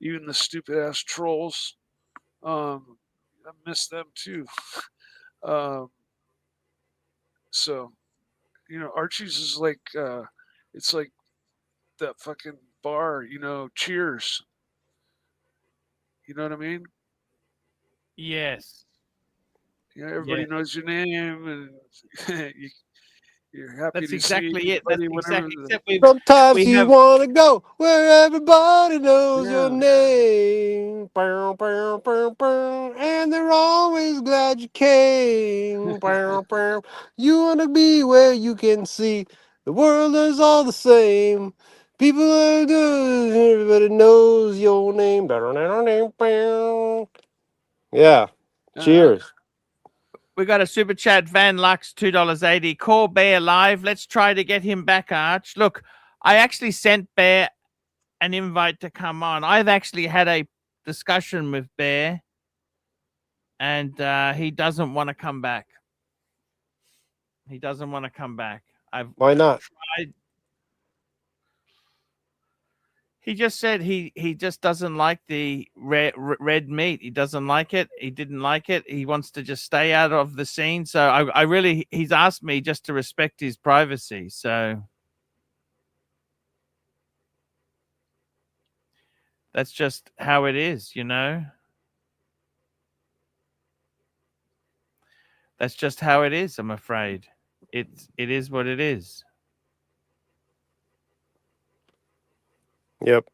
even the stupid ass trolls. I miss them too. Um, so, Archie's is like, it's like that fucking bar, Cheers. You know what I mean? Yes. Everybody Yes. knows your name, and you're happy That's to see exactly it. That's everybody whenever exactly. the Except sometimes we you have want to go where everybody knows your yeah. name. Bow, bow, bow, bow, and they're always glad you came. Bow, bow. You want to be where you can see the world is all the same. People are good, everybody knows your name. Bow, bow, bow, bow. Yeah, Uh-huh. cheers. we got a super chat. Van Lux $2.80. Call Bear live. Let's try to get him back, Arch. Look, I actually sent Bear an invite to come on. I've actually had a discussion with Bear, and he doesn't want to come back. He doesn't want to come back. I've Why not? tried. He just said he just doesn't like the red meat. He doesn't like it. He didn't like it. He wants to just stay out of the scene. So I really, he's asked me just to respect his privacy. So that's just how it is, That's just how it is, I'm afraid. It is what it is. Yep.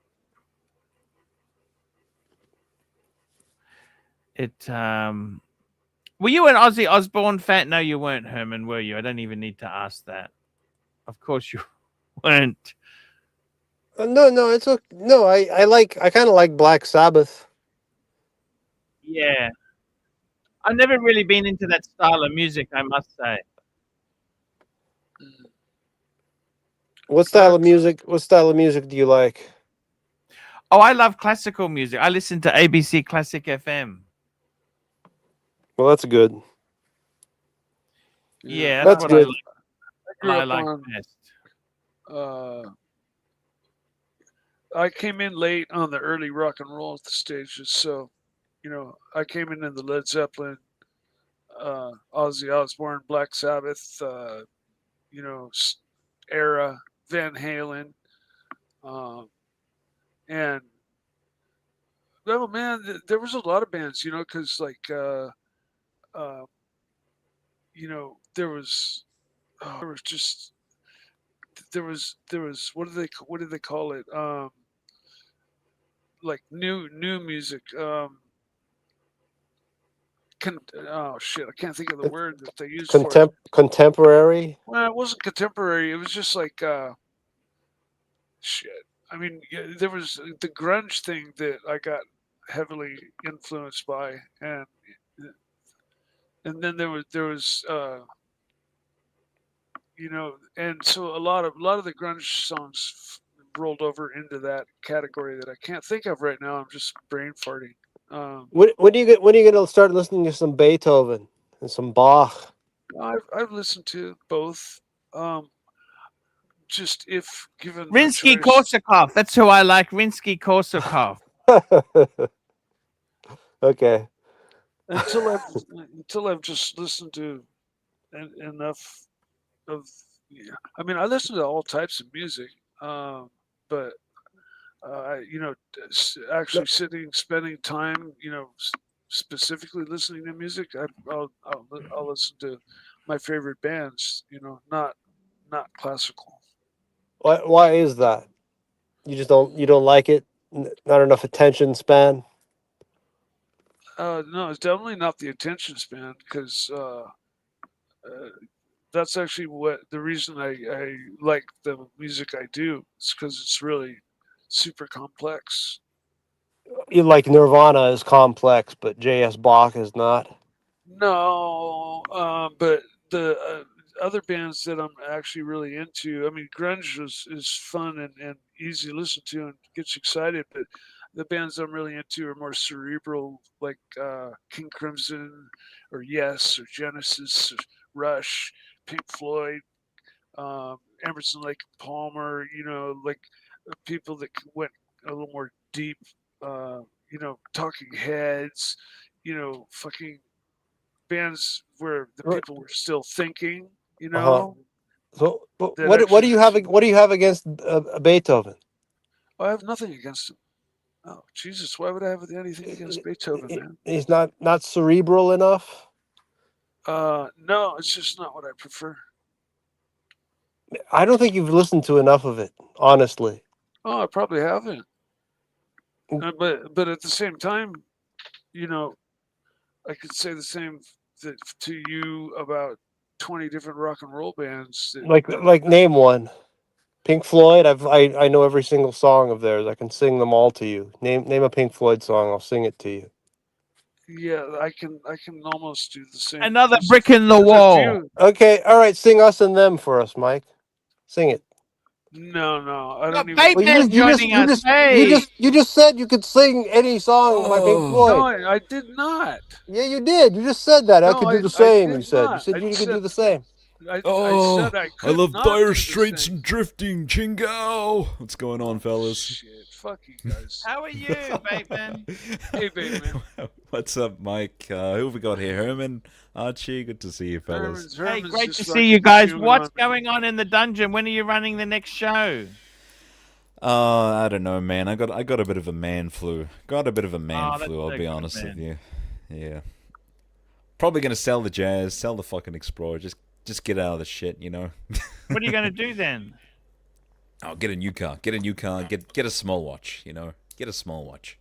Were you an Ozzy Osbourne fan? No, you weren't, Herman, were you? I don't even need to ask that. Of course you weren't. No, it's okay. No, I kind of like Black Sabbath. Yeah. I've never really been into that style of music, I must say. What style of music? What style of music do you like? Oh, I love classical music. I listen to ABC Classic FM. Well, that's good. Yeah, that's That's what I good. like. I What grew I up like on. best. I came in late on the early rock and roll stages, so I came in the Led Zeppelin, Ozzy Osbourne, Black Sabbath, era, Van Halen, and oh man, there was a lot of bands, you know, because like you know, there was just there was what do they call it? Like new music. Oh shit, I can't think of the word that they used for it. Contemporary. Well, it wasn't contemporary. It was just like shit. I mean, there was the grunge thing that I got heavily influenced by, and then there was you know, and so a lot of the grunge songs rolled over into that category that I can't think of right now. I'm just brain farting. When are you gonna start listening to some Beethoven and some Bach? I've listened to both. Just if given the Rinsky choice, Korsakov. That's who I like. Rinsky Korsakov. Okay. until I've just listened to enough of. Yeah, I mean, I listen to all types of music, but you know, actually spending time, you know, specifically listening to music, I'll listen to my favorite bands, you know, not classical. Why is that? You don't like it? Not enough attention span? No, it's definitely not the attention span because that's actually what the reason I like the music I do. It's because it's really super complex. You like Nirvana is complex, but J.S. Bach is not. No, but the other bands that I'm actually really into, I mean, grunge is fun and easy to listen to and gets you excited, but the bands I'm really into are more cerebral, like King Crimson or Yes or Genesis or Rush, Pink Floyd, Emerson, Lake and Palmer, you know, like people that went a little more deep, you know, Talking Heads, you know, fucking bands where the people were still thinking, you Uh huh. know, So, that what actually do you makes have? you. What do you have against Beethoven? I have nothing against him. Oh Jesus, why would I have anything against Beethoven, man? He's not cerebral enough. No, it's just not what I prefer. I don't think you've listened to enough of it, honestly. Oh, I probably haven't. But at the same time, you know, I could say the same to you about 20 different rock and roll bands. Like name one. Pink Floyd. I know every single song of theirs. I can sing them all to you. Name a Pink Floyd song. I'll sing it to you. Yeah, I can almost do the same. Another brick in the There's a wall. few. Okay, all right. Sing Us and Them for us, Mike. Sing it. No, I We got don't even. Well, Bateman joining us. Hey, you just said you could sing any song by Pink Oh, No, Floyd. I did not. Yeah, you did. You just said that. I No, could do the I same. did You said. You not. said I you could said do the same. I said I I could love not Dire do the Straits same. and Drifting, Chingao. What's going on, fellas? Shit, fuck you guys. how are you, Bateman? Hey, Bateman. What's up, Mike? Who have we got here? Herman, Archie. Good to see you, fellas. Hey, Herman's great just to see fucking you guys. chewing What's on me. going on in the dungeon? When are you running the next show? I don't know, man. I got a bit of a man flu. Got a bit of a man that's flu. I'll so be good, honest man. with you. Yeah. Probably gonna sell the Jazz, sell the fucking Explorer. Just get out of the shit, you know. What are you going to do then? Oh, get a new car. Get a new car. Get a small watch. You know, get a small watch.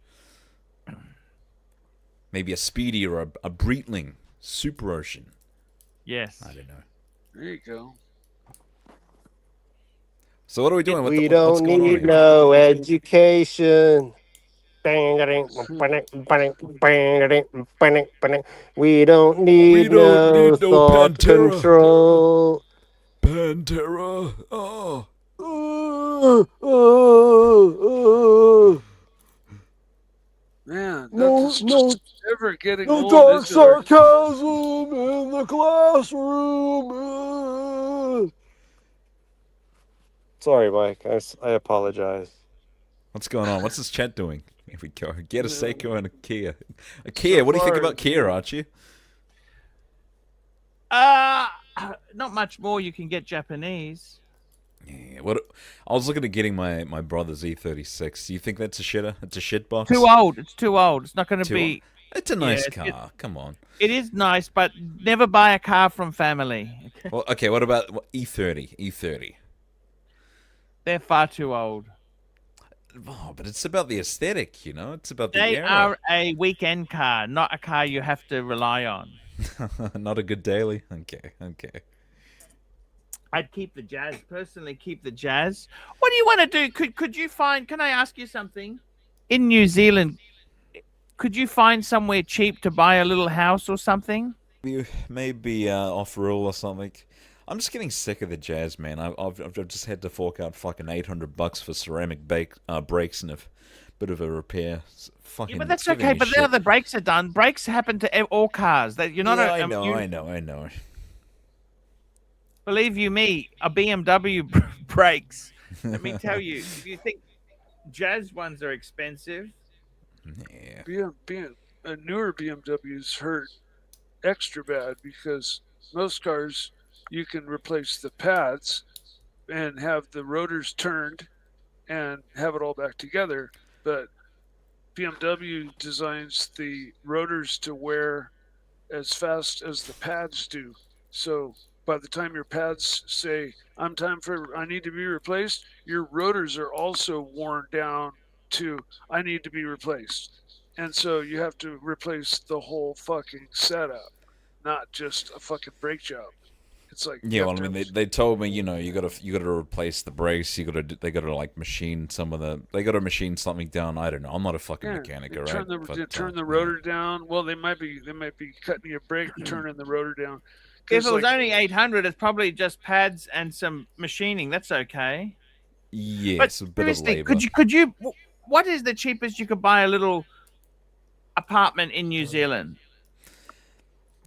Maybe a Speedy or a Breitling Super Ocean. Yes. I don't know. There you go. So what are we doing? We What's don't going on need here? no education. We don't We need don't no need no thought Pantera. control. Pantera. Oh. Man, No, that's no, just never getting no old, dark is it? Archie? sarcasm in the classroom. Sorry, Mike. I apologize. What's going on? What's this chat doing? Here we go. Get a Yeah. Seiko and a Kia. A Kia. What do you think far, about Kia, Archie? Uh, not much more. You can get Japanese. Yeah. What? I was looking at getting my brother's E36. Do you think that's a shitter? It's a shit box. Too old. It's too old. It's not going to Too old? be. It's a Yeah, nice car. Come on. it is nice, but never buy a car from family. Well, okay. What about E30? E30. They're far too old. Oh, but it's about the aesthetic, you know. It's about the They era. are a weekend car, not a car you have to rely on. Not a good daily. Okay. Okay. I'd keep the Jazz. Personally, keep the Jazz. What do you want to do? Could you find? Can I ask you something? In New Zealand, could you find somewhere cheap to buy a little house or something? Maybe off rule or something. I'm just getting sick of the Jazz, man. I've just had to fork out fucking $800 for ceramic brakes and a bit of a repair. Fucking, Yeah, but that's it's giving okay. me But now shit. the brakes are done. Brakes happen to all cars. That you're not. Yeah, I know. Believe you me, a BMW brakes. Let me tell you. If you think Jazz ones are expensive, Yeah. Newer BMWs hurt extra bad because most cars you can replace the pads and have the rotors turned and have it all back together, but BMW designs the rotors to wear as fast as the pads do. So by the time your pads say I need to be replaced, your rotors are also worn down to I need to be replaced. And so you have to replace the whole fucking setup, not just a fucking brake job. It's like Yeah, well, I mean, they told me, you know, you gotta replace the brakes. They gotta like machine they gotta machine something down. I don't know. I'm not a fucking mechanic, all right? Turn the rotor down. Well, they might be cutting your brake, turning the rotor down. if it was only 800, it's probably just pads and some machining. That's okay. Yes, a bit of Seriously, labor. could you? What is the cheapest you could buy a little apartment in New Zealand?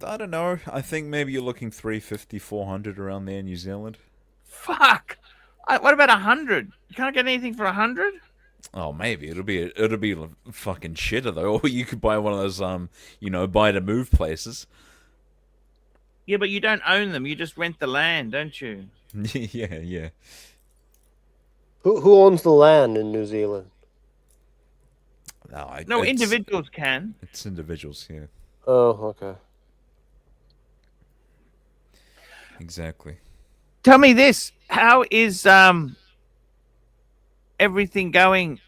I don't know. I think maybe you're looking 350, 400 around there in New Zealand. Fuck. What about 100? You can't get anything for 100? Oh, maybe it'll be a fucking shitter though. Or you could buy one of those buy to move places. Yeah, but you don't own them. You just rent the land, don't you? Yeah. Who owns the land in New Zealand? No, Individuals can. It's individuals, yeah. Oh, okay. Exactly. Tell me this: how is everything going?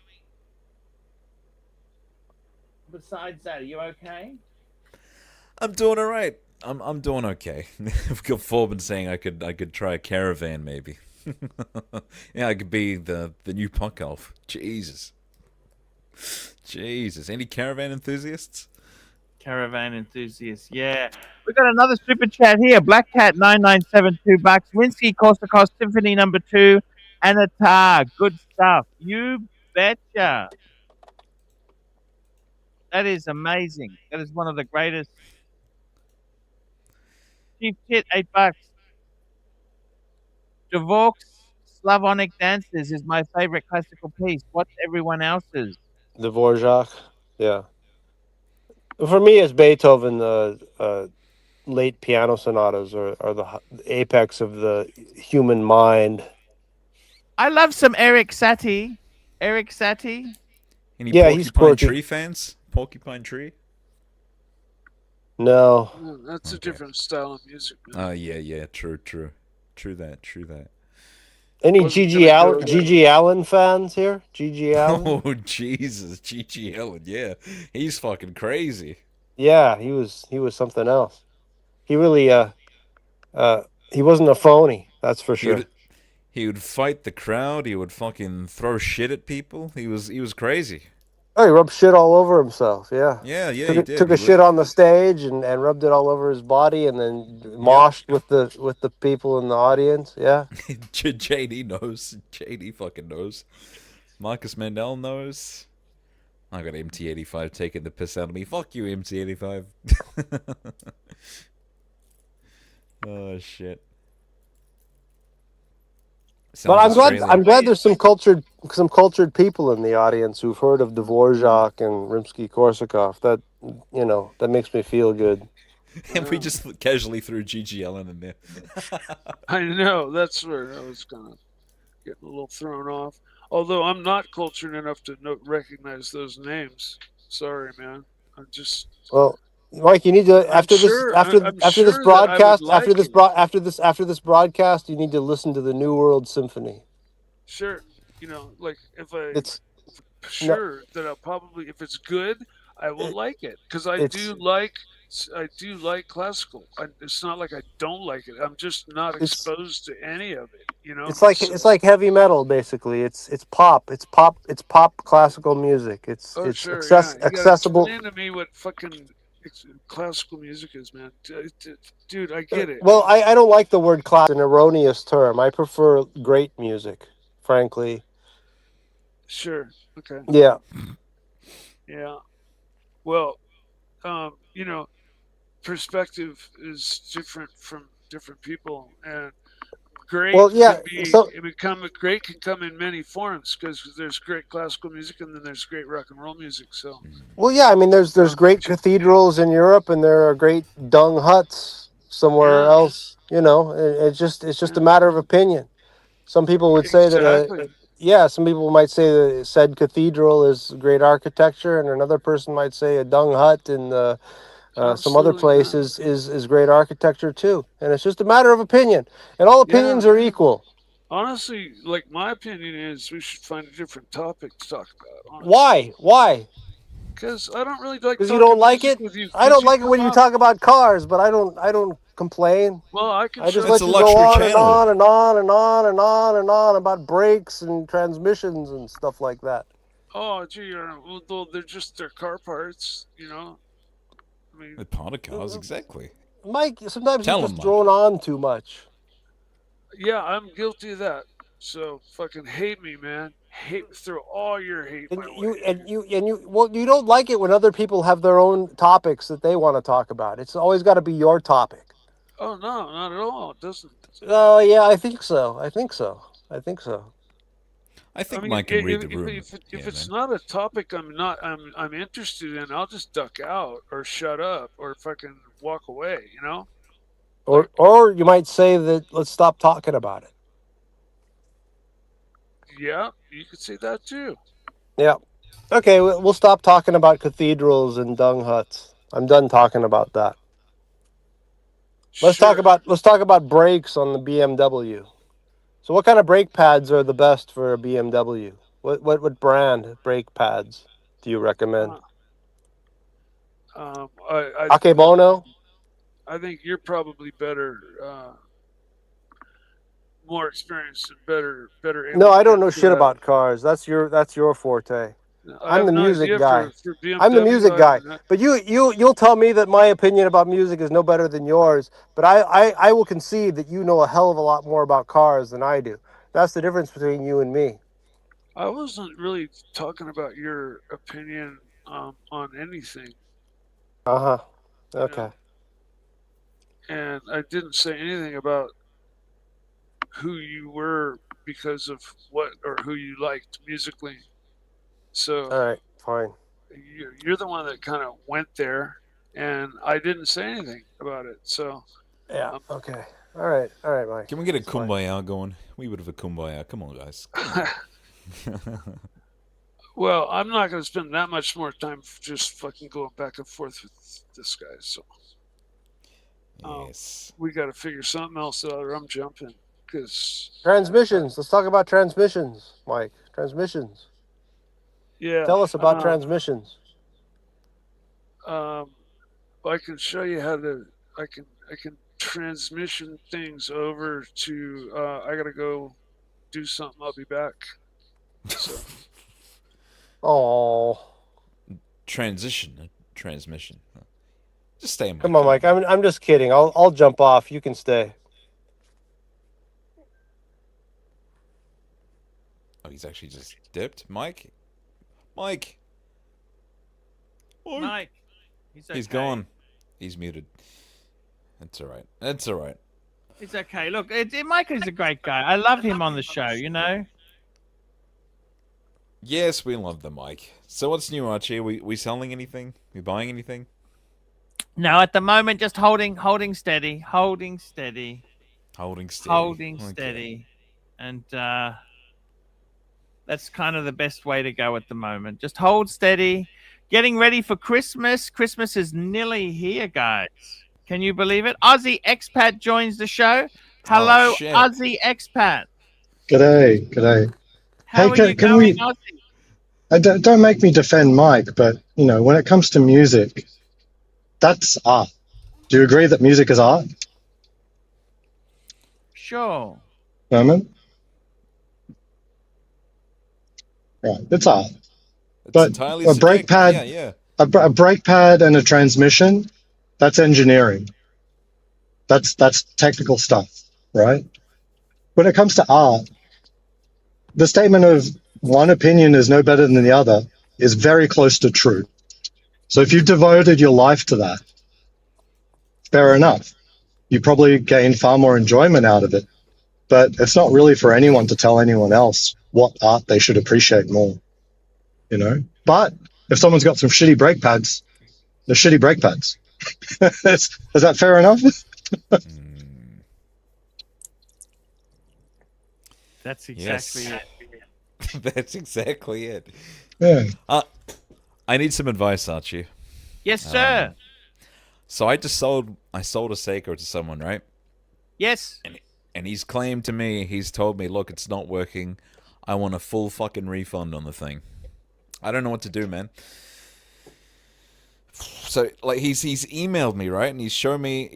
Besides that, are you okay? I'm doing all right. I'm doing okay. I've got Forbin saying I could try a caravan maybe. Yeah, I could be the new punk elf. Jesus. Any caravan enthusiasts? Caravan enthusiast, yeah. We got another super chat here. Black Cat 9972 bucks. Winsky Korsakos Symphony number 2. Anatar. Good stuff. You betcha. That is amazing. That is one of the greatest. Chief Kit, $8. Dvorak's Slavonic Dances is my favorite classical piece. What's everyone else's? Dvorak, yeah. For me, it's Beethoven. The late piano sonatas are the apex of the human mind. I love some Eric Satie. Eric Satie. Any He's Porcupine quirky. Tree fans? Porcupine Tree? No. That's a different style of music. Oh, yeah. True that. Any Wasn't Gigi gonna Allen, go Gigi Allen fans here? Gigi Allen? Oh, Jesus. G.G. Allen, yeah. He's fucking crazy. Yeah, he was something else. He really he wasn't a phony, that's for sure. He would fight the crowd. He would fucking throw shit at people. He was crazy. Oh, he rubbed shit all over himself, yeah. Yeah, he Took did. a shit on the stage and rubbed it all over his body and then moshed with the people in the audience, yeah. JD knows. JD fucking knows. Marcus Mandel knows. I got MT85 taking the piss out of me. Fuck you, MT85. Oh shit. But I'm Australian. glad there's some cultured people in the audience who've heard of Dvorak and Rimsky-Korsakov. That that makes me feel good. And we just casually threw G.G. Allen in there. I know, that's where I was going. getting a little thrown off. Although I'm not cultured enough to recognize those names. Sorry, man. I'm just. Well, Mike, you need to I'm sure. I'm after this sure that I would broadcast like it. after this broadcast, you need to listen to the New World Symphony. Sure. Like if I It's no, sure that I'll probably, if it's good, I will it, like it because I it's do like classical. It's not like I don't like it. I'm just not it's exposed to any of it. it's like heavy metal basically. It's pop classical music. Oh sure, yeah. You got to Accessible. explain to me what fucking classical music is, man. Dude, I get it. Well, I don't like the word class, an erroneous term. I prefer great music, frankly. Sure. Okay. Yeah. Yeah. Well, you know, perspective is different from different people, and Well, yeah. So great can come in many forms because there's great classical music and then there's great rock and roll music. So, well, yeah. I mean, there's great cathedrals in Europe, and there are great dung huts somewhere yeah, else. You know, it's just a yeah, matter of opinion. Some people would say that exactly. yeah, some people might say that said cathedral is great architecture, and another person might say a dung hut in some other Absolutely, man. places is great architecture too. And it's just a matter of opinion, and all Yeah. opinions are equal. Honestly, like my opinion is we should find a different topic to talk about. Honestly, Why? Why? because I don't really like Because you don't talking like music it. with you. I Because don't you like it come when you off. talk about cars, but I don't complain. Well, I can I just show It's let a you. you go luxury on and channel. on and on and on and on and on about brakes and transmissions and stuff like that. Oh, gee, well, they're just their car parts. I mean, The part of cars, exactly. Mike, sometimes you Tell him, just Mike. drone on too much. yeah, I'm guilty of that. So fucking hate me, man. Throw all your hate my way. Well, you don't like it when other people have their own topics that they want to talk about. It's always got to be your topic. Oh no, not at all. It doesn't. Oh yeah, I think so. I think so. I think so. I I think mean, Mike can read the room. if Yeah, it's man. not a topic I'm interested in, I'll just duck out or shut up or fucking walk away. Like Or you might say that let's stop talking about it. yeah, you could say that too. Yeah. Okay, we'll stop talking about cathedrals and dung huts. I'm done talking about that. Sure. Let's talk about brakes on the BMW. So what kind of brake pads are the best for a BMW? What brand brake pads do you recommend? Uh, I Akebono? I think you're probably better, more experienced and better able No, to I don't know answer shit that. about cars. That's your forte. I I'm have the no music idea guy. for I'm the BMW. music guy. But you'll tell me that my opinion about music is no better than yours. But I will concede that you know a hell of a lot more about cars than I do. That's the difference between you and me. I wasn't really talking about your opinion on anything, Uh huh. you Okay. know, and I didn't say anything about who you were because of what or who you liked musically. So All right. Fine. you're the one that kind of went there, and I didn't say anything about it. So, Yeah. um, Okay. All right. All right, Mike. Can we get a That's fine. kumbaya going? We bit of a kumbaya. Come on, guys. Come on. well, I'm not going to spend that much more time just fucking going back and forth with this guy. So Yes. we got to figure something else out, or I'm jumping because Transmissions. Let's talk about transmissions, Mike. Transmissions. yeah, Tell us about transmissions. um, I can show you how to. I can transmission things over to. I gotta go do something. I'll be back. So Oh. Transmission. Just stay, Mike. Come on, Mike. I'm just kidding. I'll jump off. You can stay. Oh, he's actually just dipped. Mike? Mike! Mike, he's okay. He's gone. He's muted. That's alright. That's alright. It's okay. Look, Mike is a great guy. I love him on the show, you know? Yes, we love the Mike. So what's new, Archie? We selling anything? We buying anything? No, at the moment, just holding steady. Holding steady. Holding Okay. steady. And, That's kind of the best way to go at the moment. Just hold steady. Getting ready for Christmas. Christmas is nearly here, guys. Can you believe it? Aussie Expat joins the show. Hello, shit. Aussie Expat. G'day, g'day. How are you can going, we? Aussie? Don't make me defend Mike, but you know, when it comes to music, that's art. Do you agree that music is art, Sure. Herman? Right, it's art. It's But entirely a brake subjective. pad, Yeah, yeah. a brake pad and a transmission, that's engineering. That's technical stuff, right? When it comes to art, the statement of one opinion is no better than the other is very close to true. So if you've devoted your life to that, fair enough. You probably gain far more enjoyment out of it. But it's not really for anyone to tell anyone else what art they should appreciate more, you know? But if someone's got some shitty brake pads, they're shitty brake pads. Is that fair enough? That's exactly Yes. it. That's exactly it. Yeah. I need some advice, Archie. Yes, sir. So I sold a Seiko to someone, right? Yes. And he's claimed to me, he's told me, look, it's not working. I want a full fucking refund on the thing. I don't know what to do, man. So like he's emailed me, right? And he's shown me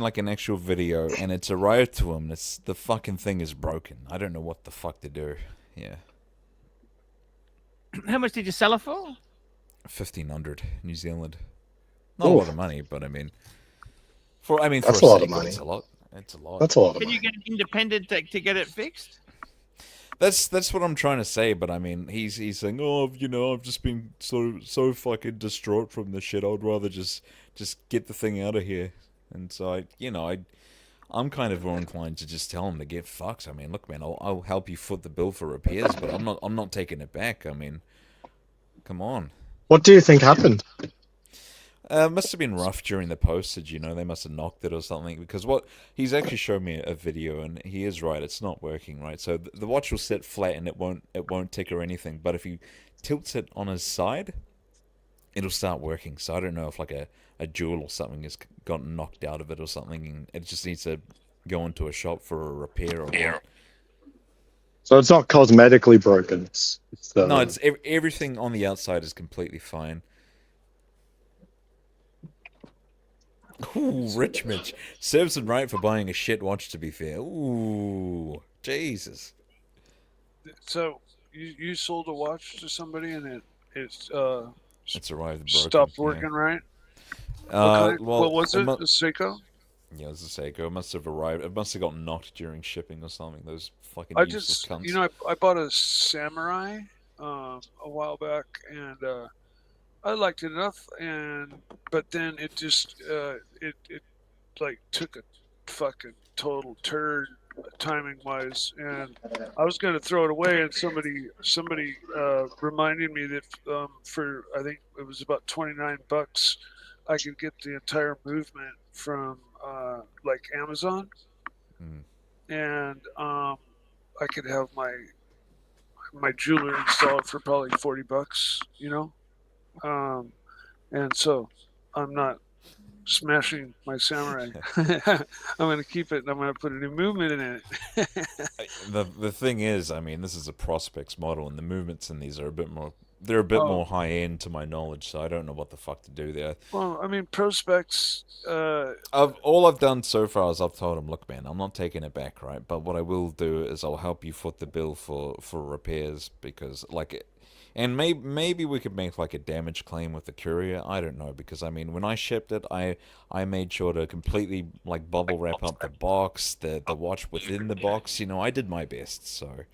like an actual video, and it's arrived to him. The fucking thing is broken. I don't know what the fuck to do. Yeah. How much did you sell it for? 1,500 New Zealand. Not a lot of money, but I mean, for That's a a lot of Seiko, money. It's a lot. It's a lot. That's a lot of Can money. you get an independent to get it fixed? That's what I'm trying to say, but I mean, he's saying, oh, you know, I've just been so fucking distraught from this shit. I'd rather just get the thing out of here. And so I'm kind of more inclined to just tell him to get fucked. I mean, look, man, I'll help you foot the bill for repairs, but I'm not taking it back. I mean, come on. What do you think happened? Must have been rough during the postage, you know. They must have knocked it or something. Because he's actually showed me a video, and he is right. It's not working, right? So the watch will sit flat, and it won't tick or anything. But if he tilts it on his side, it'll start working. So I don't know if like a jewel or something has gotten knocked out of it or something, and it just needs to go into a shop for a repair or what. So it's not cosmetically broken. No, it's everything on the outside is completely fine. Ooh, Rich Mitch. Serves him right for buying a shit watch, to be fair. Ooh, Jesus. So you sold a watch to somebody and it's arrived broken. stopped working, right? Well, what was it? A Seiko? Yeah, it was a Seiko. It must have arrived. It must have gotten knocked during shipping or something. Those fucking I useless just, cunts. you know, I bought a Samurai a while back, and I liked it enough, but then it just it like took a fucking total turn timing wise, and I was going to throw it away, and somebody reminded me that for I think it was about $29 I could get the entire movement from like Amazon, and I could have my jeweler install it for probably $40, you know. And so I'm not smashing my Samurai. I'm going to keep it, and I'm going to put a new movement in it. The thing is, I mean, this is a Prospex model, and the movements in these are a bit more. They're a bit more high end to my knowledge, so I don't know what the fuck to do there. Well, I mean, Prospex. All I've done so far is I've told him, look, man, I'm not taking it back, right? But what I will do is I'll help you foot the bill for repairs, because like, and maybe we could make like a damage claim with the courier. I don't know, because I mean, when I shipped it, I made sure to completely like bubble wrap up the box, the watch within the box. You know, I did my best, so.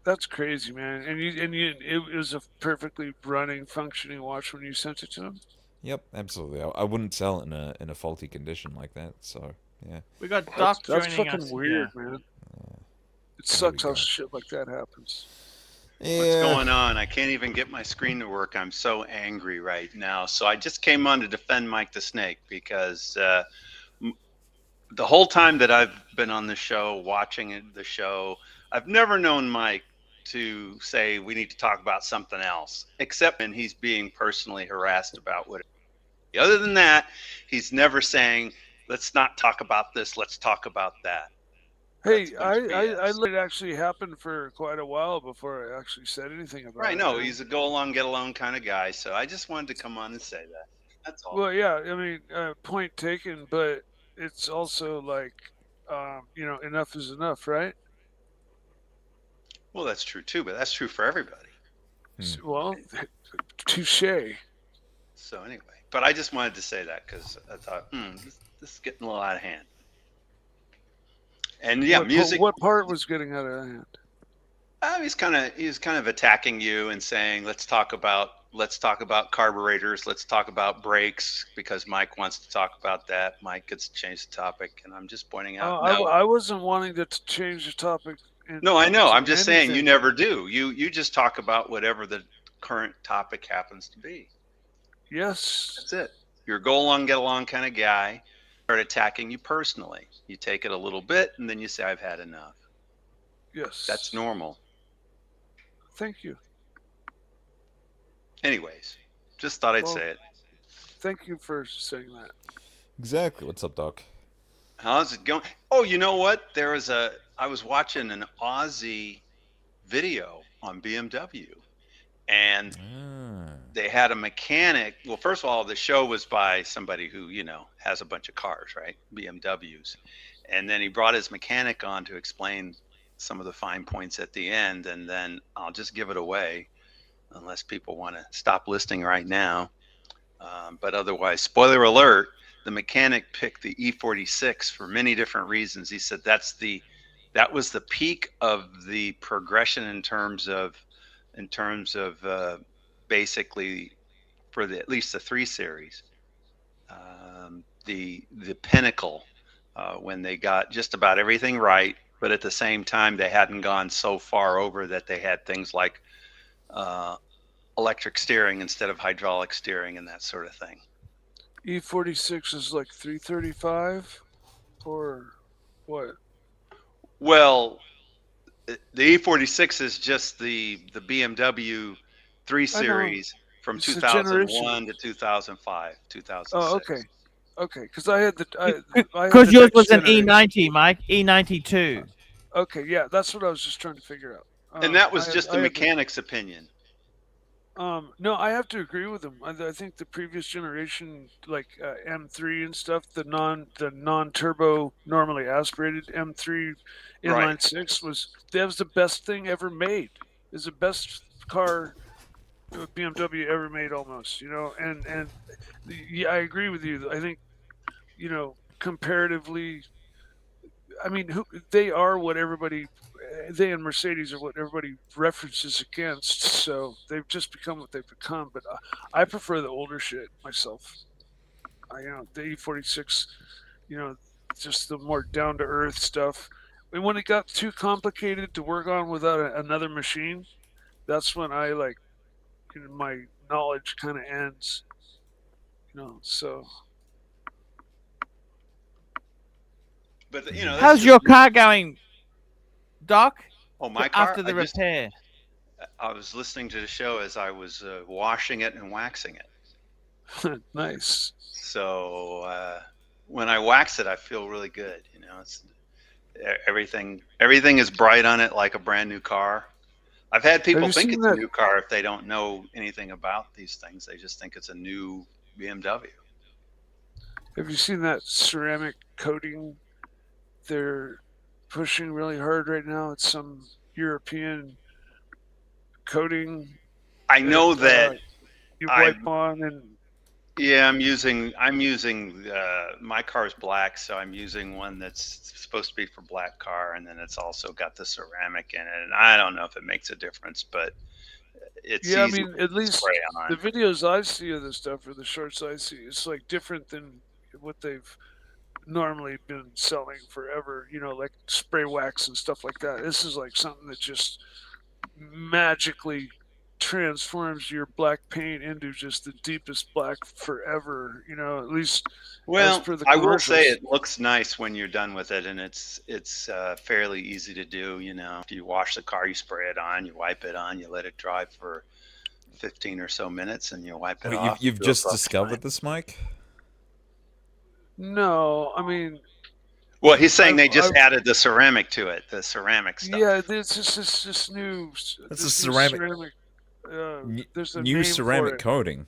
That's crazy, man. And it was a perfectly running, functioning watch when you sent it to him. Yep, absolutely. I wouldn't sell it in a faulty condition like that. So yeah. We got Doc That's joining fucking us. weird, man. It sucks how shit like that happens. Yeah. What's going on? I can't even get my screen to work. I'm so angry right now. So I just came on to defend Mike the Snake, because the whole time that I've been on the show, watching the show, I've never known Mike to say we need to talk about something else, except when he's being personally harassed about what. Other than that, he's never saying, let's not talk about this, let's talk about that. Hey, I let it actually happen for quite a while before I actually said anything about it. Right, no, he's a go along, get along kind of guy. So I just wanted to come on and say that. That's all. Well, yeah, I mean, point taken, but it's also like, enough is enough, right? Well, that's true too, but that's true for everybody. Well, touche. So anyway, but I just wanted to say that because I thought, this is getting a little out of hand. And yeah, music. What part was getting out of hand? He's kind of attacking you and saying, let's talk about carburetors, let's talk about brakes, because Mike wants to talk about that. Mike gets to change the topic, and I'm just pointing out. No, I wasn't wanting to change the topic. No, I know. I'm just saying you never do. You just talk about whatever the current topic happens to be. Yes. That's it. You're a go along, get along kind of guy. Start attacking you personally. You take it a little bit, and then you say, I've had enough. Yes. That's normal. Thank you. Anyways, just thought I'd say it. Thank you for saying that. Exactly. What's up, Doc? How's it going? Oh, you know what? I was watching an Aussie video on BMW, and they had a mechanic. Well, first of all, the show was by somebody who, has a bunch of cars, right? BMWs. And then he brought his mechanic on to explain some of the fine points at the end, and then I'll just give it away unless people want to stop listening right now. But otherwise, spoiler alert, the mechanic picked the E46 for many different reasons. He said that was the peak of the progression in terms of basically for at least the 3 Series, the pinnacle, when they got just about everything right, but at the same time they hadn't gone so far over that they had things like electric steering instead of hydraulic steering and that sort of thing. E46 is like 335 or what? Well, the E46 is just the BMW 3 Series from 2001 to 2005, 2006. Oh, okay. Okay, because I had because yours was an E90, Mike, E92. Okay, yeah, that's what I was just trying to figure out. And that was just the mechanic's opinion. No, I have to agree with him. I think the previous generation, like M3 and stuff, the non-turbo, normally aspirated M3 inline 6 was the best thing ever made. It's the best car BMW ever made, almost. And yeah, I agree with you. I think, comparatively, I mean, they are what everybody. They and Mercedes are what everybody references against, so they've just become what they've become. But I prefer the older shit myself. The E46, just the more down to earth stuff. And when it got too complicated to work on without another machine, that's when I my knowledge kind of ends. So. But how's your car going, Doc? Oh, my car after the repair. I was listening to the show as I was washing it and waxing it. Nice. So when I wax it, I feel really good. It's everything is bright on it like a brand new car. I've had people think it's a new car if they don't know anything about these things. They just think it's a new BMW. Have you seen that ceramic coating they're pushing really hard right now? It's some European coating. I know that you wipe on and. Yeah, I'm using my car's black, so I'm using one that's supposed to be for black car, and then it's also got the ceramic in it. And I don't know if it makes a difference, but it's I mean, at least the videos I see of this stuff, or the shorts I see, it's like different than what they've normally been selling forever. Like spray wax and stuff like that. This is like something that just magically transforms your black paint into just the deepest black forever. You know, at least as Well, per the I will say commercials. it looks nice when you're done with it, and it's fairly easy to do. You know, if you wash the car, you spray it on, you wipe it on, you let it dry for 15 or so minutes, and you wipe it Wait, off. you've It goes just up discovered fine. this, Mike? No, I mean, Well, he's saying they I've just added the ceramic to it, the ceramic stuff. yeah, this is this new That's a this new ceramic, ceramic. There's a new name for ceramic it. coating.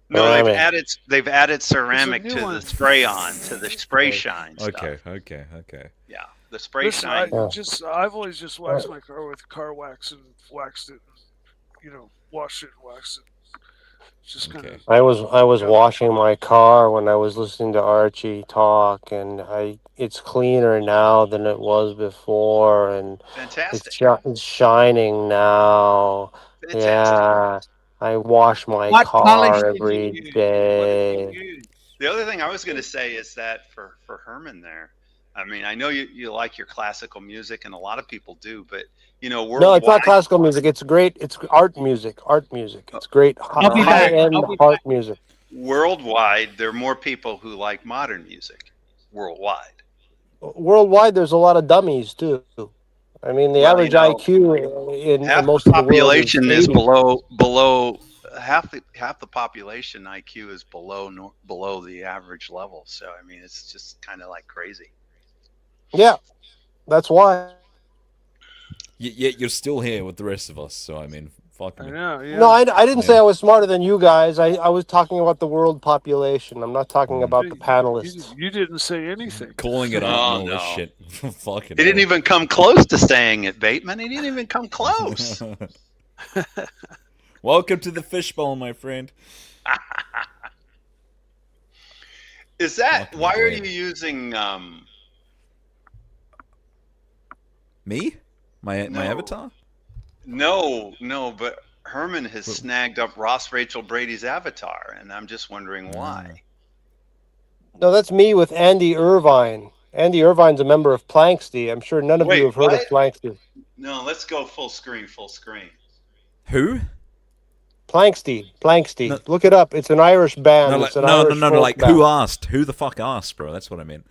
No, Ceramic. they've added It's a ceramic new to one. the spray on, to the spray Oh, shine okay, stuff. okay. Yeah, the spray Listen, shine. I've always just waxed my car with car wax and waxed it, and, washed it and waxed it. Just kind Okay. of. I was Yeah. washing my car when I was listening to Archie talk, and it's cleaner now than it was before, and Fantastic. it's shining now. Fantastic. Yeah, I wash my What polish car did you every use? What did you day. use? The other thing I was going to say is that for Herman there, I mean, I know you like your classical music, and a lot of people do, but No, it's not worldwide, classical music. It's great. It's art music. Art music. uh, It's great I'll be high back. end I'll be art back. music. worldwide, there are more people who like modern music worldwide. Worldwide, there's a lot of dummies too. I mean, the Well, average IQ in half the most of the world is population is 80. below half the population IQ is below the average level. So I mean, it's just kind of like crazy. Yeah, that's why. Yet you're still here with the rest of us, so I mean, fuck I me. know. Yeah. No, I didn't say Yeah. I was smarter than you guys. I was talking about the world population. I'm not talking Mm. about the panelists. You didn't say anything. Calling it out and Oh all this no, shit. Fucking he didn't hell. even come close to saying it, Bateman. He didn't even come close. Welcome to the fishbowl, my friend. Is that Fucking why are dead. you using Me? My no avatar? no, but Herman has Wh- snagged up Ross Rachel Brady's avatar, and I'm just wondering Ah. why. No, that's me with Andy Irvine. Andy Irvine's a member of Planksty. I'm sure none of you Wait, have heard of what? Planksty. No, let's go full screen, full screen. Who? Planksty. No, Look it up. It's an Irish band. It's an Irish no. folk Like, who band. asked? Who the fuck asked, bro? That's what I meant.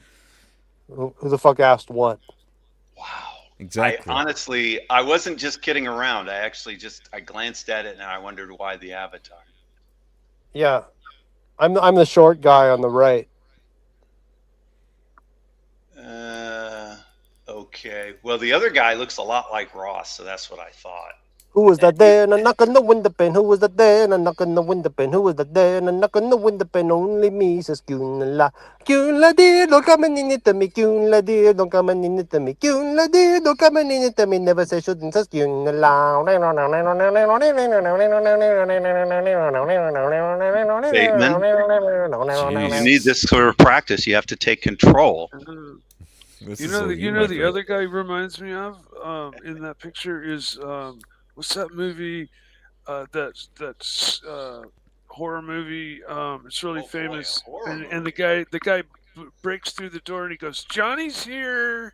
Who the fuck asked what? Wow. Exactly. I wasn't just kidding around. I glanced at it and I wondered why the avatar. Yeah, I'm the short guy on the right. Okay. Well, the other guy looks a lot like Ross, so that's what I thought. Who was that there and a knock on the window pane? Who was that there and a knock on the window pane? Who was that there and a knock on the window pane? Only me, says Cunla. Cunla dear, don't come in it to me. Cunla dear, don't come in it to me. Cunla dear, don't come in it to me. Never say shouldn't, says Cunla. Bateman, you need Jesus. this sort of practice. You have to take control. This You is know all the you, you my know the friend. other guy reminds me of in that picture is what's that movie that's horror movie it's really Oh boy, famous a horror and movie. the guy breaks through the door and he goes, Johnny's here.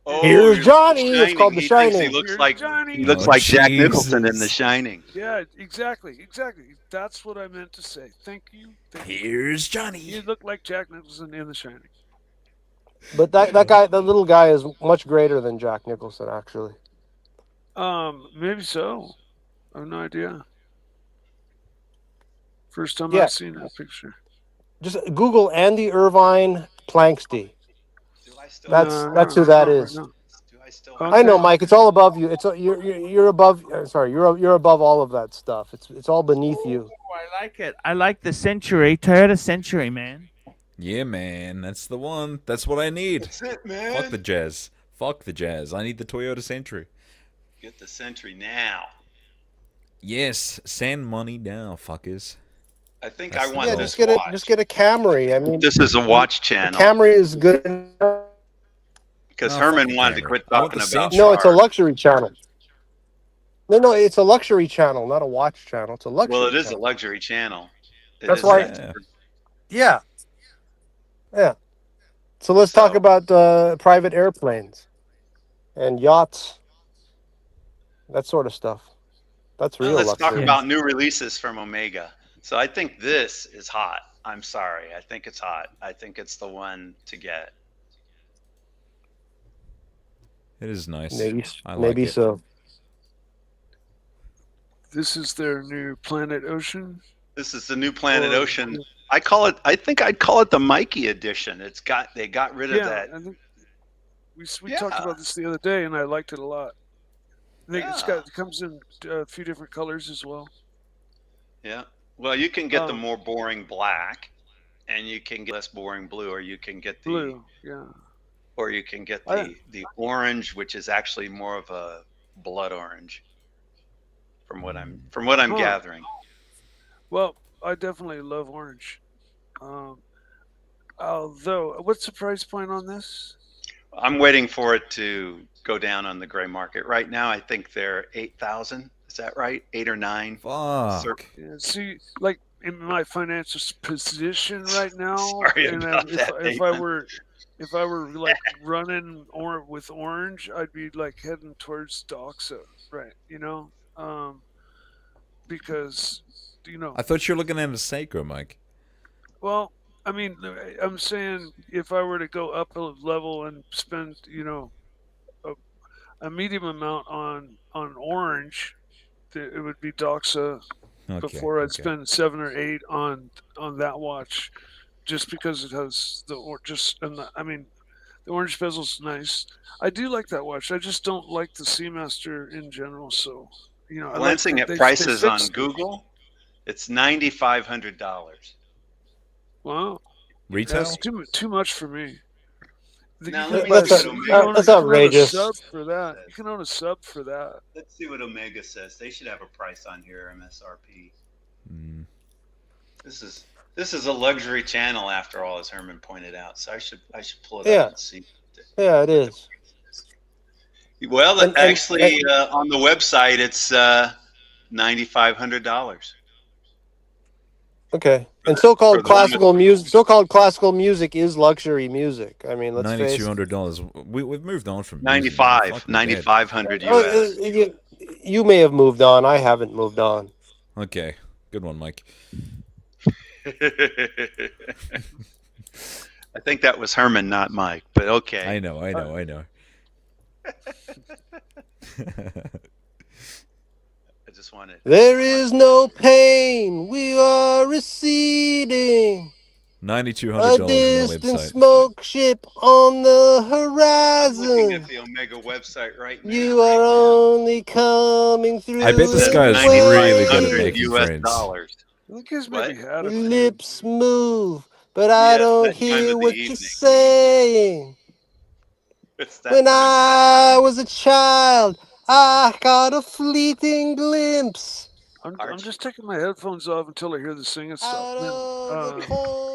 Oh, Here's you're Johnny. The It's called Shining. The He thinks he Shining. looks Here's like Johnny. Jack Jesus. Nicholson in The Shining. Yeah, exactly. That's what I meant to say. Thank you. Here's You Johnny. look like Jack Nicholson in The Shining. But that guy, that little guy, is much greater than Jack Nicholson, actually. Maybe so. I have no idea. First time Yeah, I've seen that picture. just Google Andy Irvine Planksty. Do I still That's have who No, that not right is. now. Do I still I have know, Okay. Mike. It's all above you. It's you're above. Sorry, you're above all of that stuff. It's all beneath you. I like it. I like the Century, Toyota Century, man. Yeah, man. That's the one. That's what I need. That's it, Fuck man. the jazz. Fuck the jazz. I need the Toyota Century. Get the Century now. Yes. Send money now, fuckers. I think That's I the want Yeah, goal. this just get a Camry. I mean, This is a watch the channel Camry is good enough. because No, fuck Herman the wanted to Camry. quit I want talking the about Century. No, it's a cars. luxury channel. No, it's a luxury channel, not a watch channel. It's a Well, luxury it is a channel. luxury channel. It That's is why. Yeah. Yeah. So let's talk So about private airplanes and yachts, that sort of stuff. That's Well, real let's talk luxury. about new releases from Omega. So I think this is hot. I'm sorry. I think it's hot. I think it's the one to get. It is nice. Maybe, I like maybe it. so. This is their new Planet Ocean. This is the new Planet Or- Ocean. I think I'd call it the Mikey edition. They got rid of that. I think we Yeah. talked about this the other day, and I liked it a lot. I think Yeah. it comes in a few different colors as well. Yeah. Well, you can get the Um, more boring black, and you can get less boring blue, or you can get the Blue, yeah. or you can get I- the orange, which is actually more of a blood orange. From what I'm Huh. gathering. Well, I definitely love orange. Although, what's the price point on this? I'm waiting for it to go down on the gray market. Right now, I think they're 8,000. Is that right? 8 or 9. Fuck. Yeah, see, like in my financial position right now, Sorry and about that, if I Nathan. were like running with orange, I'd be like heading towards Doxa, right? Because I thought you were looking at a Seiko, Mike. well, I mean, I'm saying if I were to go up a level and spend, a medium amount on orange, it would be Doxa Okay. before I'd okay. spend 7 or 8 on that watch, just because it has the orange bezel's nice. I do like that watch. I just don't like the Seamaster in general. So I Glancing like at they prices on fixed it. Google, it's $9,500. Wow, Retail? that's too much for me. Now, You let can me buy see a- what you Omega can own a- That's you can own a outrageous. sub for that. You can own a sub for that. Let's see what Omega says. They should have a price on here, MSRP. Mm. This is a luxury channel after all, as Herman pointed out. So I should pull it Yeah. up and see. Yeah, it is. Well, And- actually, on the website, it's $9,500. Okay. And for so-called the classical music. So-called classical music is luxury music. I mean, let's face it. $9,200. We've moved on from music, man. 95, Fucking dead. 9,500 Oh, US. you may have moved on. I haven't moved on. Okay, good one, Mike. I think that was Herman, not Mike. But okay. I know. I just wanted. There is no pain. We are receding. $9,200 A on the distant website. smoke ship on the I'm looking horizon. at the Omega website right now. You are only coming through. I bet this Says guy is the really good at way. making US friends. dollars. I think he's What? maybe had a Lips move, but I Yes, don't that time hear of the what you're evening. saying. It's that When time. I was a child, I got a fleeting glimpse I'm Archie. just taking my headphones off until I hear the singing out stuff. of the corner.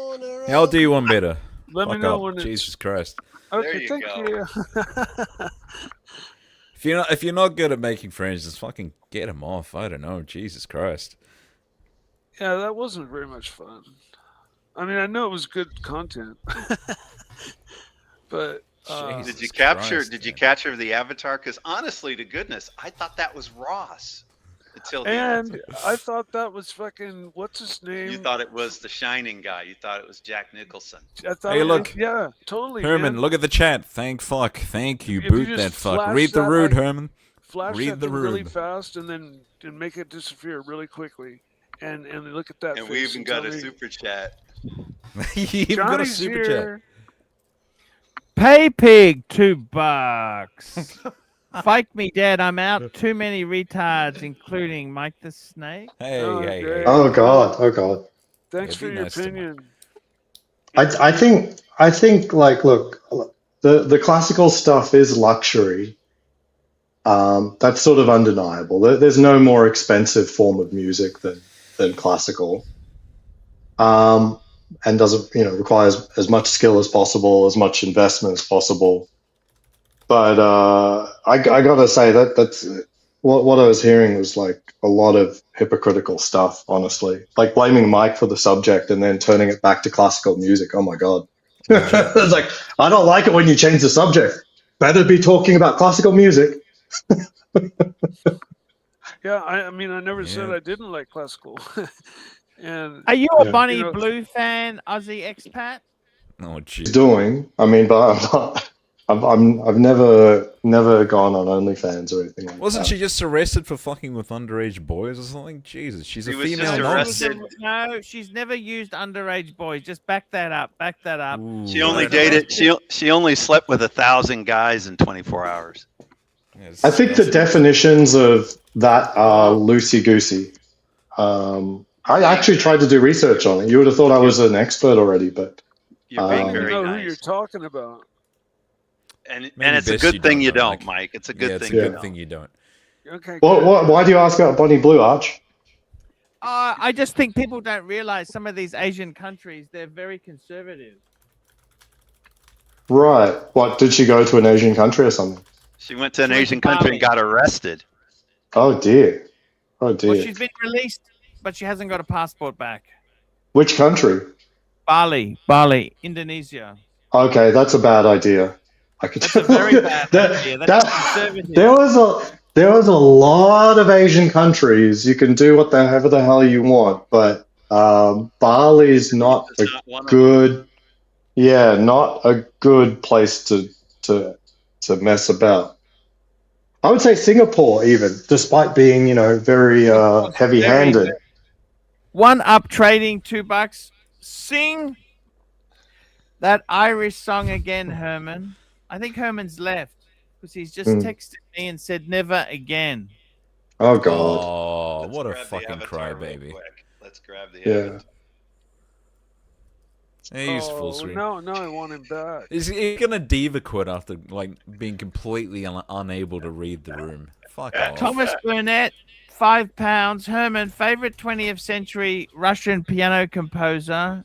How of do you want better? Let me Fuck know up. when it's Jesus Christ. okay. you Thank go. you. If you're not good at making friends, just fucking get them off. I don't know. Jesus Christ. Yeah, that wasn't very much fun. I mean, I know it was good content, but Jesus Did you capture? Christ, Did you man. capture the avatar? Because honestly, to goodness, I thought that was Ross until the end. and I thought that was fucking what's his name? You thought it was the Shining guy. You thought it was Jack Nicholson. I thought Hey, it was- look. yeah, totally. Herman, man. look at the chat. Thank fuck. Thank you. If you Boot just that fuck. flash Read the that, rude, like, Herman. Flash read that the thing really room. fast and make it disappear really quickly, and look at that. And we face even and got tell a me, super chat. You even got a Johnny's super chat. here. Pay pig, $2. Fake me dead. I'm out. Too many retards, including Mike the Snake. Hey, Oh, hey, great. hey. Oh God, oh God. Thanks Yeah, for be your nice to him. opinion. I think like look, the classical stuff is luxury. That's sort of undeniable. There's no more expensive form of music than classical. And doesn't requires as much skill as possible, as much investment as possible. But I gotta say that's what I was hearing was like a lot of hypocritical stuff. Honestly, like blaming Mike for the subject and then turning it back to classical music. Oh my God, it's like I don't like it when you change the subject. Better be talking about classical music. Yeah, I mean, I never said Yeah. I didn't like classical. And Are you a Yeah. Bonnie You know- Blue fan, Aussie expat? Oh, gee. Doing. I mean, but I've never gone on OnlyFans or anything like Wasn't that. she just arrested for fucking with underage boys or something? Jesus, she's She a was just female She nonce. was a- arrested. no, she's never used underage boys. Just back that up. Back that up. She Ooh, only Right. dated. She only slept with 1,000 guys in 24 hours. yeah, it's I think the disgusting. definitions of that are loosey goosey. I actually tried to do research on it. You would have thought I was an expert already, but You're I being don't even very know who you're nice, talking about. and Maybe it's a best good you thing don't you know, don't, Mike. Mike. It's a Yeah, good it's a thing. good you thing don't. you don't. Okay. what, good. why do you ask about Bonnie Blue, Arch? I just think people don't realize some of these Asian countries, they're very conservative. Right. What, did she go to an Asian country or something? She went to an She went to Asian country and Bali. got arrested. Oh dear. Oh Well, dear. she's been released, but she hasn't got a passport back. Which country? Bali, Indonesia. Okay, that's a bad idea. I could That's a very bad that, idea. That's conservative. there was a lot of Asian countries you can do whatever the hell you want, but Bali's not It's a not one of them. good, yeah, not a good place to mess about. I would say Singapore, even, despite being very heavy-handed. One up trading $2. Sing that Irish song again, Herman. I think Herman's left because he's just texted me and said never again. Oh God. Oh, Let's what a grab the fucking avatar real crybaby. quick. Let's grab the Yeah. avatar. Yeah, he's full screen. No, I want him back. Is he gonna diva quit after like being completely unable to read the room? Fuck off. Thomas Burnett, £5. Herman, favorite 20th century Russian piano composer,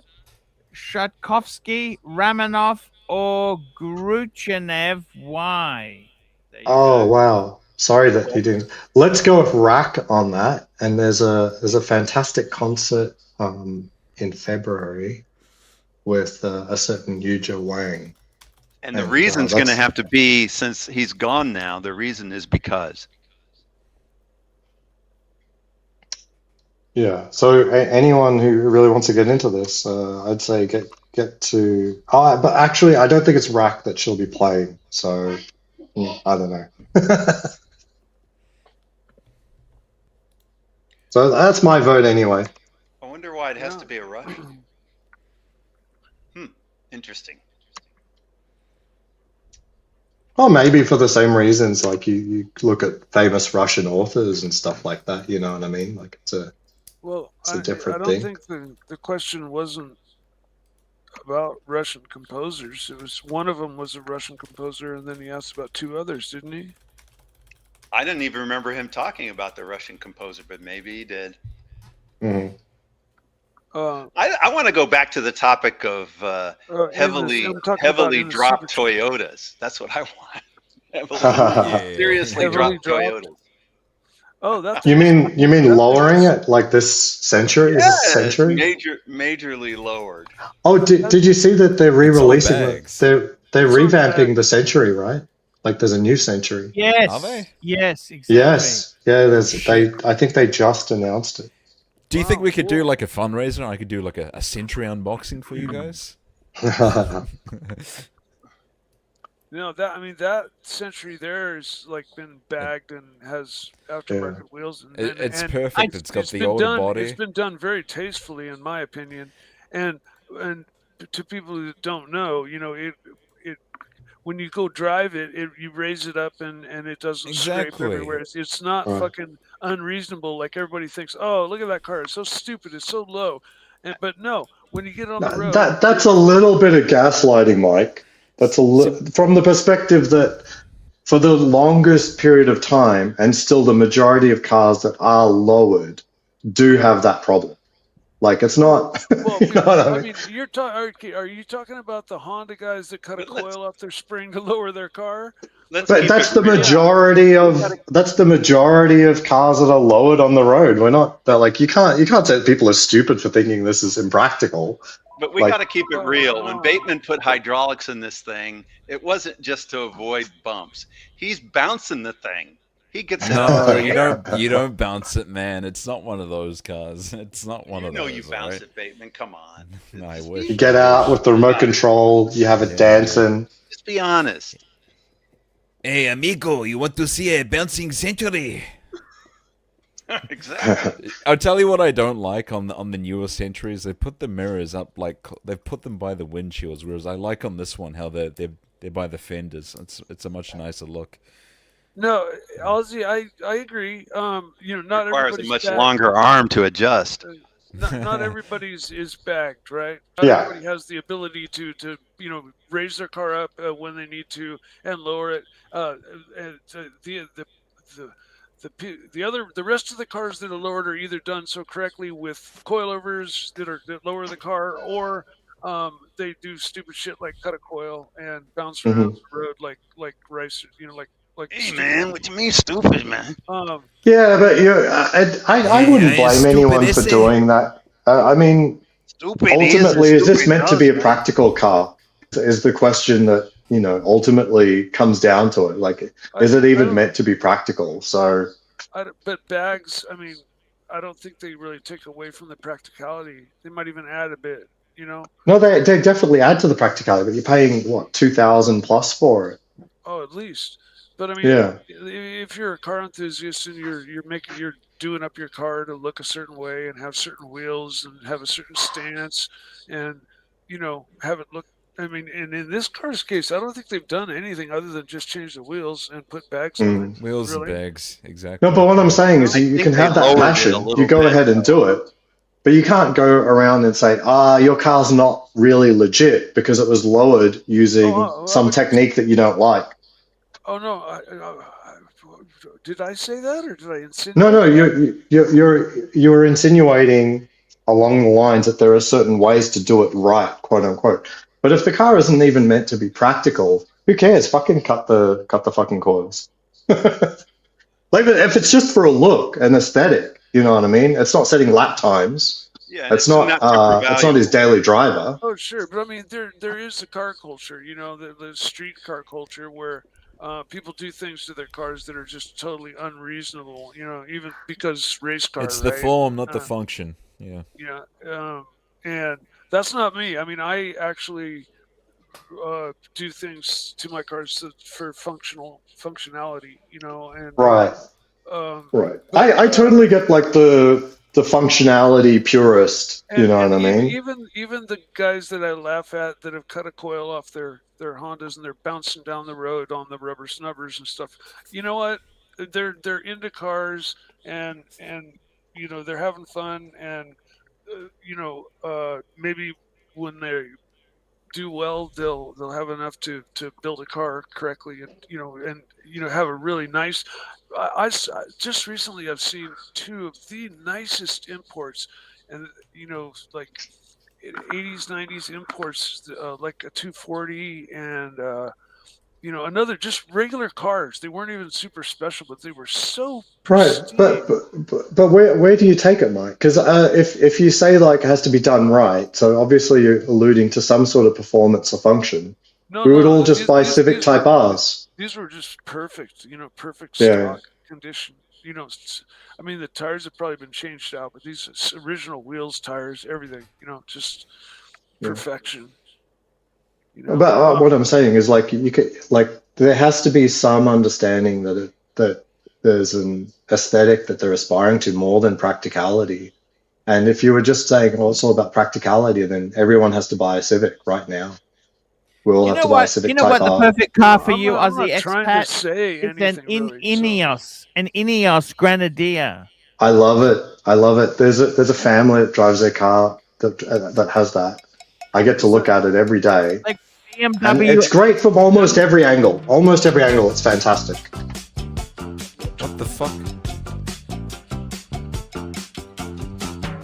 Tchaikovsky, Rachmaninoff, or Gruchanev? Why? There you Oh go. wow. Sorry that you didn't. Let's go with Rack on that. And there's a fantastic concert in February with a certain Yuja Wang. And the And, reason's going to that's- have to be, since he's gone now, the reason is because. Yeah. So anyone who really wants to get into this, I'd say get to. Oh, but actually, I don't think it's Rack that she'll be playing. So I don't know. So that's my vote anyway. I wonder why it has to be a Russian. Interesting. Well, maybe for the same reasons, like you look at famous Russian authors and stuff like that. You know what I mean? Like it's a different I thing. don't think the question wasn't about Russian composers. It was one of them was a Russian composer, and then he asked about two others, didn't he? I didn't even remember him talking about the Russian composer, but maybe he did. Mhm. I want to go back to the topic of heavily dropped Toyotas. That's what I want. Yeah. Seriously Heavily dropped dropped? Toyotas. Oh, that's You mean lowering it like this century? Is this Yes, century? majorly lowered. Oh, did you see that they're re-releasing it? bags. They're It's on revamping bags. the century, right? Like there's a new century. Yes. Are they? Yes, exactly. Yes, yeah. I think they just announced it. Do you think Wow, we could do cool. like a fundraiser? I could do like a century unboxing for you guys. That century there is like been bagged and has aftermarket wheels. And It's and perfect. It's got the older body. It's been done very tastefully, in my opinion. And to people who don't know, it when you go drive it, you raise it up and it doesn't scrape Exactly. everywhere. It's not Right. fucking unreasonable like everybody thinks. Oh, look at that car! It's so stupid. It's so low. But no, when you get on the road, That's a little bit of gaslighting, Mike. That's from the perspective that for the longest period of time, and still the majority of cars that are lowered do have that problem. Like it's not. Well, You know what I mean? you're talking. Are you talking about the Honda guys that cut a coil off their spring to lower their car? Let's But keep that's it the real. majority of cars that are lowered on the road. We're not. They're like you can't say people are stupid for thinking this is impractical. But we Like- got to keep it real. When Bateman put hydraulics in this thing, it wasn't just to avoid bumps. He's bouncing the thing. He gets No, it. you don't bounce it, man. It's not one of those cars. It's not one of those. You bounce right? it, Bateman. Come on. No, I wish. You get out with the remote control. You have it dancing. Just be honest. Hey, amigo, you want to see a bouncing century? Exactly. I'll tell you what I don't like on the newer Centuries. They put the mirrors up like they've put them by the windshields, whereas I like on this one how they're by the fenders. It's a much nicer look. No, Ozzy, I agree. Not Requires a everybody's much bagged. longer arm to adjust. Not everybody's is bagged, right? Not Yeah. everybody has the ability to raise their car up when they need to and lower it. And the rest of the cars that are lowered are either done so correctly with coilovers that lower the car, or they do stupid shit like cut a coil and bounce around the road like race, Hey man, what you mean stupid, man? Yeah, but I wouldn't blame anyone for doing that. I mean, ultimately, is this meant to be a practical car? Is the question that ultimately comes down to it. Like, is it even meant to be practical? So, but bags, I mean, I don't think they really take away from the practicality. They might even add a bit, No, they definitely add to the practicality, but you're paying what, $2,000+ for it? Oh, at least. But I mean, if you're a car enthusiast and you're doing up your car to look a certain way and have certain wheels and have a certain stance and have it look. I mean, and in this car's case, I don't think they've done anything other than just change the wheels and put bags on it. Wheels and bags, exactly. No, but what I'm saying is you can have that passion. You go ahead and do it, but you can't go around and say, your car's not really legit because it was lowered using some technique that you don't like. Oh no! Did I say that, or did I insinuate? No. You're insinuating along the lines that there are certain ways to do it right, quote unquote. But if the car isn't even meant to be practical, who cares? Fucking cut the fucking coils. Like, if it's just for a look, an aesthetic, you know what I mean? It's not setting lap times. Yeah, it's not his daily driver. Oh sure, but I mean there is a car culture, the street car culture where. People do things to their cars that are just totally unreasonable, even because race cars. It's the form, not the function. Yeah. Yeah. And that's not me. I mean, I actually do things to my cars for functionality, and right. Right. I totally get like the functionality purist. You know what I mean? Even the guys that I laugh at that have cut a coil off their Hondas and they're bouncing down the road on the rubber snubbers and stuff. You know what? They're into cars and they're having fun and maybe when they do well they'll have enough to build a car correctly and have a really nice. I just recently I've seen two of the nicest imports, and like 80s 90s imports, like a 240 and another just regular cars. They weren't even super special, but they were so pristine. Right. But where do you take it, Mike? Because if you say like it has to be done right, so obviously you're alluding to some sort of performance or function. We would all just buy Civic Type R's. These were just perfect, perfect stock condition. I mean, the tires have probably been changed out, but these original wheels, tires, everything, just perfection. But what I'm saying is, like, you could, like, there has to be some understanding that there's an aesthetic that they're aspiring to more than practicality. And if you were just saying, well, it's all about practicality, then everyone has to buy a Civic right now. We all have to buy a Civic Type R. You know what the perfect car for you, I'm Aussie not trying to expat, say is anything an Ineos Grenadier. I love it. There's a family that drives their car that has that. I get to look at it every day. Like BMW. And it's great from almost every angle. Almost every angle, it's fantastic. What the fuck?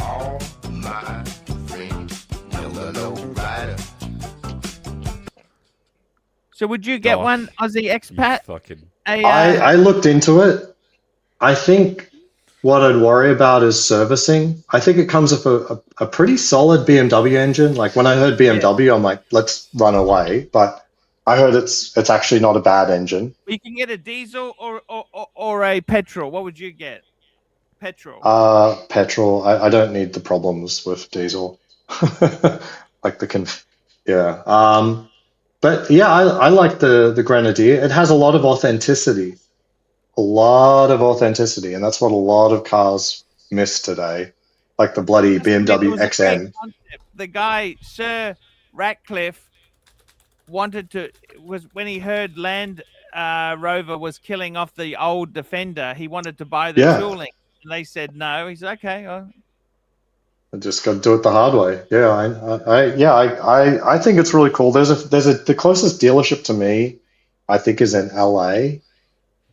All my friends, yellow rider. So would you get one, Aussie expat? I looked into it. I think what I'd worry about is servicing. I think it comes with a pretty solid BMW engine. Like when I heard BMW, I'm like, let's run away. But I heard it's actually not a bad engine. You can get a diesel or a petrol. What would you get? Petrol. Petrol. I don't need the problems with diesel. Like yeah. But yeah, I like the Grenadier. It has a lot of authenticity. And that's what a lot of cars miss today. Like the bloody BMW XM. The guy, Sir Ratcliffe, was when he heard Land Rover was killing off the old Defender, he wanted to buy the tooling. And they said no. He said, okay. I just got to do it the hard way. Yeah, I think it's really cool. The closest dealership to me, I think, is in LA.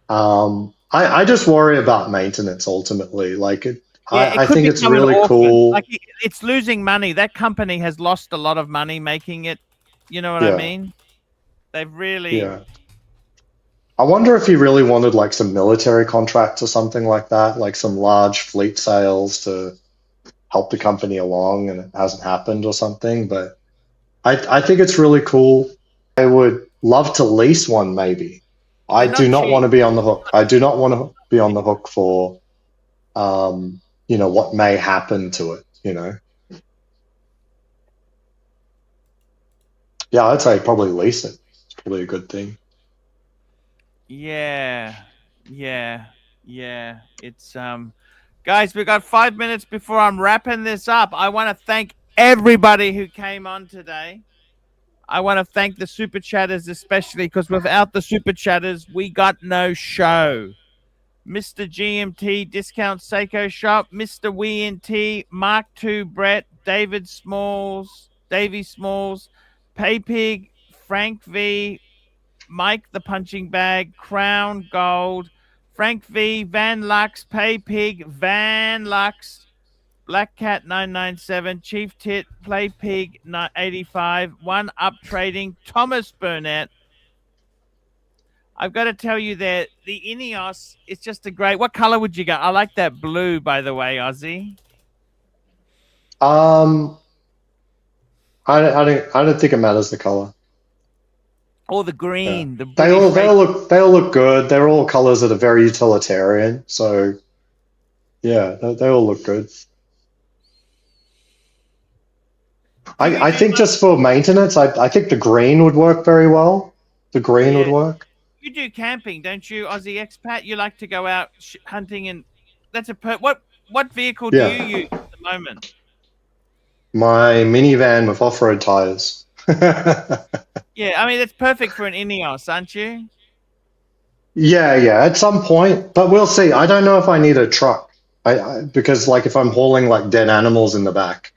I just worry about maintenance ultimately. Like I think it's really cool. Like it's losing money. That company has lost a lot of money making it. You know what I mean? They've really. Yeah. I wonder if he really wanted like some military contracts or something like that, like some large fleet sales to help the company along, and it hasn't happened or something. But I think it's really cool. I would love to lease one, maybe. I do not want to be on the hook. I do not want to be on the hook for, what may happen to it, Yeah, I'd say probably lease it. It's probably a good thing. Yeah. It's guys, we've got 5 minutes before I'm wrapping this up. I want to thank everybody who came on today. I want to thank the super chatters especially, because without the super chatters, we got no show. Mr. GMT Discount Seiko Shop, Mr. WNT, Mark II Brett, Davy Smalls, Paypig, Frank V, Mike the Punching Bag, Crown Gold, Frank V, Van Lux, Paypig, Van Lux, Black Cat 997, Chief Tit, Play Pig 85, One Up Trading, Thomas Burnett. I've got to tell you that the Ineos is just a great. What color would you go? I like that blue, by the way, Ozzy. I don't think it matters the color. Or the green. Yeah. They all look good. They're all colors that are very utilitarian. So yeah, they all look good. I think just for maintenance, I think the green would work very well. The green would work. You do camping, don't you, Aussie expat? You like to go out hunting, and that's what vehicle do you use at the moment? My minivan with off-road tires. Yeah, I mean that's perfect for an Ineos, aren't you? Yeah, at some point, but we'll see. I don't know if I need a truck, because like if I'm hauling like dead animals in the back,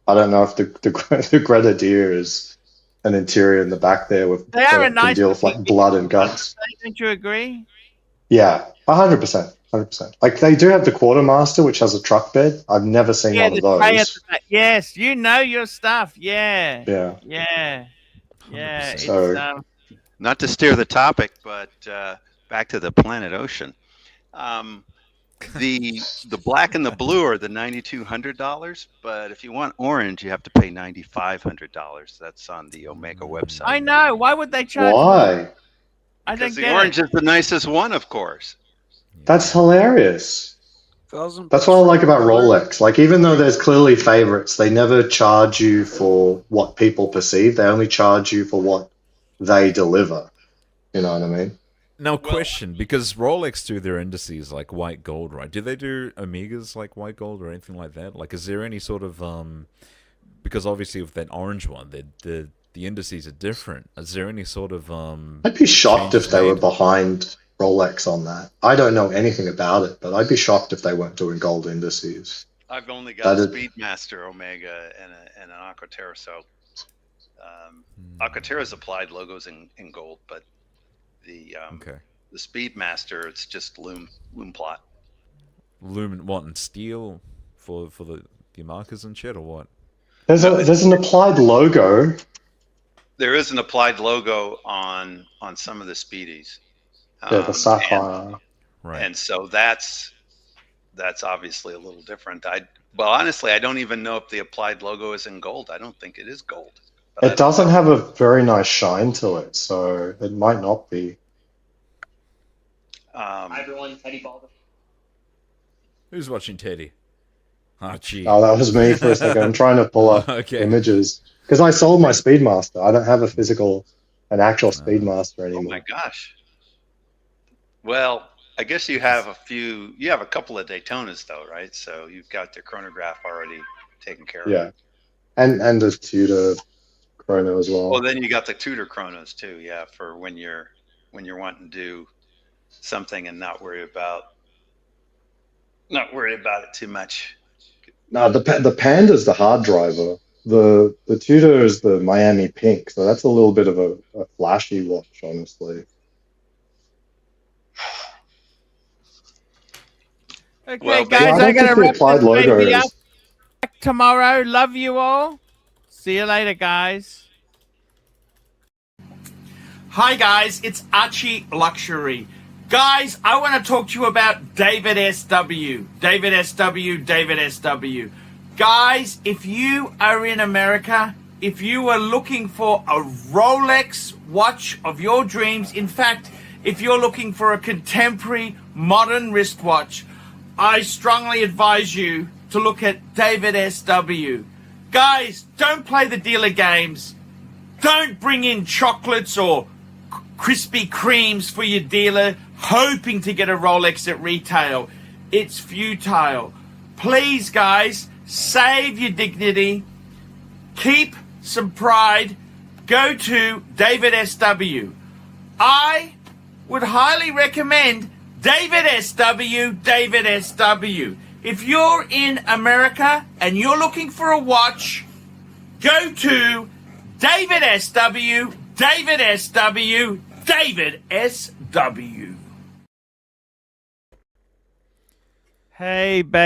I don't know if the Grenadier is an interior in the back there with they are a nice deal with like blood and guts. Don't you agree? Yeah, 100%. Like they do have the Quartermaster, which has a truck bed. I've never seen one of those. Yes, you know your stuff. Yeah. So, not to steer the topic, but back to the Planet Ocean. The black and the blue are the $9,200, but if you want orange, you have to pay $9,500. That's on the Omega website. I know. Why would they charge? Why? Because the orange is the nicest one, of course. That's hilarious. That's what I like about Rolex. Like, even though there's clearly favorites, they never charge you for what people perceive. They only charge you for what they deliver. You know what I mean? Now, question, because Rolex do their indices like white gold, right? Do they do Omegas like white gold or anything like that? Like, is there any sort of because obviously with that orange one, the indices are different. Is there any sort of I'd be shocked if they were behind Rolex on that. I don't know anything about it, but I'd be shocked if they weren't doing gold indices. I've only got a Speedmaster Omega and an Aquaterra, so Aquaterra's applied logos in gold, but the Speedmaster, it's just lume plot. Lumen what, and steel for the markers and shit, or what? There's an applied logo. There is an applied logo on some of the Speedies. Yeah, the sapphire. Right. And so that's obviously a little different. Honestly, I don't even know if the applied logo is in gold. I don't think it is gold, It doesn't have a very nice shine to it, so it might not be. Hi everyone, Teddy Balder. Who's watching Teddy? Archie. Oh, that was me for a second. I'm trying to pull up Okay. images because I sold my Speedmaster. I don't have an actual Speedmaster Oh anymore. my gosh. Well, I guess you have a couple of Daytonas though, right? So you've got the chronograph already taken care of. Yeah, and the Tudor chrono as well. Well, then you got the Tudor chronos too, yeah, for when you're wanting to do something and not worry about it too much. No, the Panda's the hard driver. The Tudor is the Miami Pink, so that's a little bit of a flashy watch, honestly. Okay, Well, guys, Yeah, I I'm don't going to think the wrap applied this logo baby up is. tomorrow. Love you all. See you later, guys. Hi, guys. It's Archie Luxury. Guys, I want to talk to you about David SW. David SW, David SW. Guys, if you are in America, if you are looking for a Rolex watch of your dreams, in fact, if you're looking for a contemporary modern wristwatch, I strongly advise you to look at David SW. Guys, don't play the dealer games. Don't bring in chocolates or Krispy Kremes for your dealer hoping to get a Rolex at retail. It's futile. Please, guys, save your dignity. Keep some pride. Go to David SW. I would highly recommend David SW, David SW. If you're in America and you're looking for a watch, go to David SW, David SW, David SW. Hey, baby.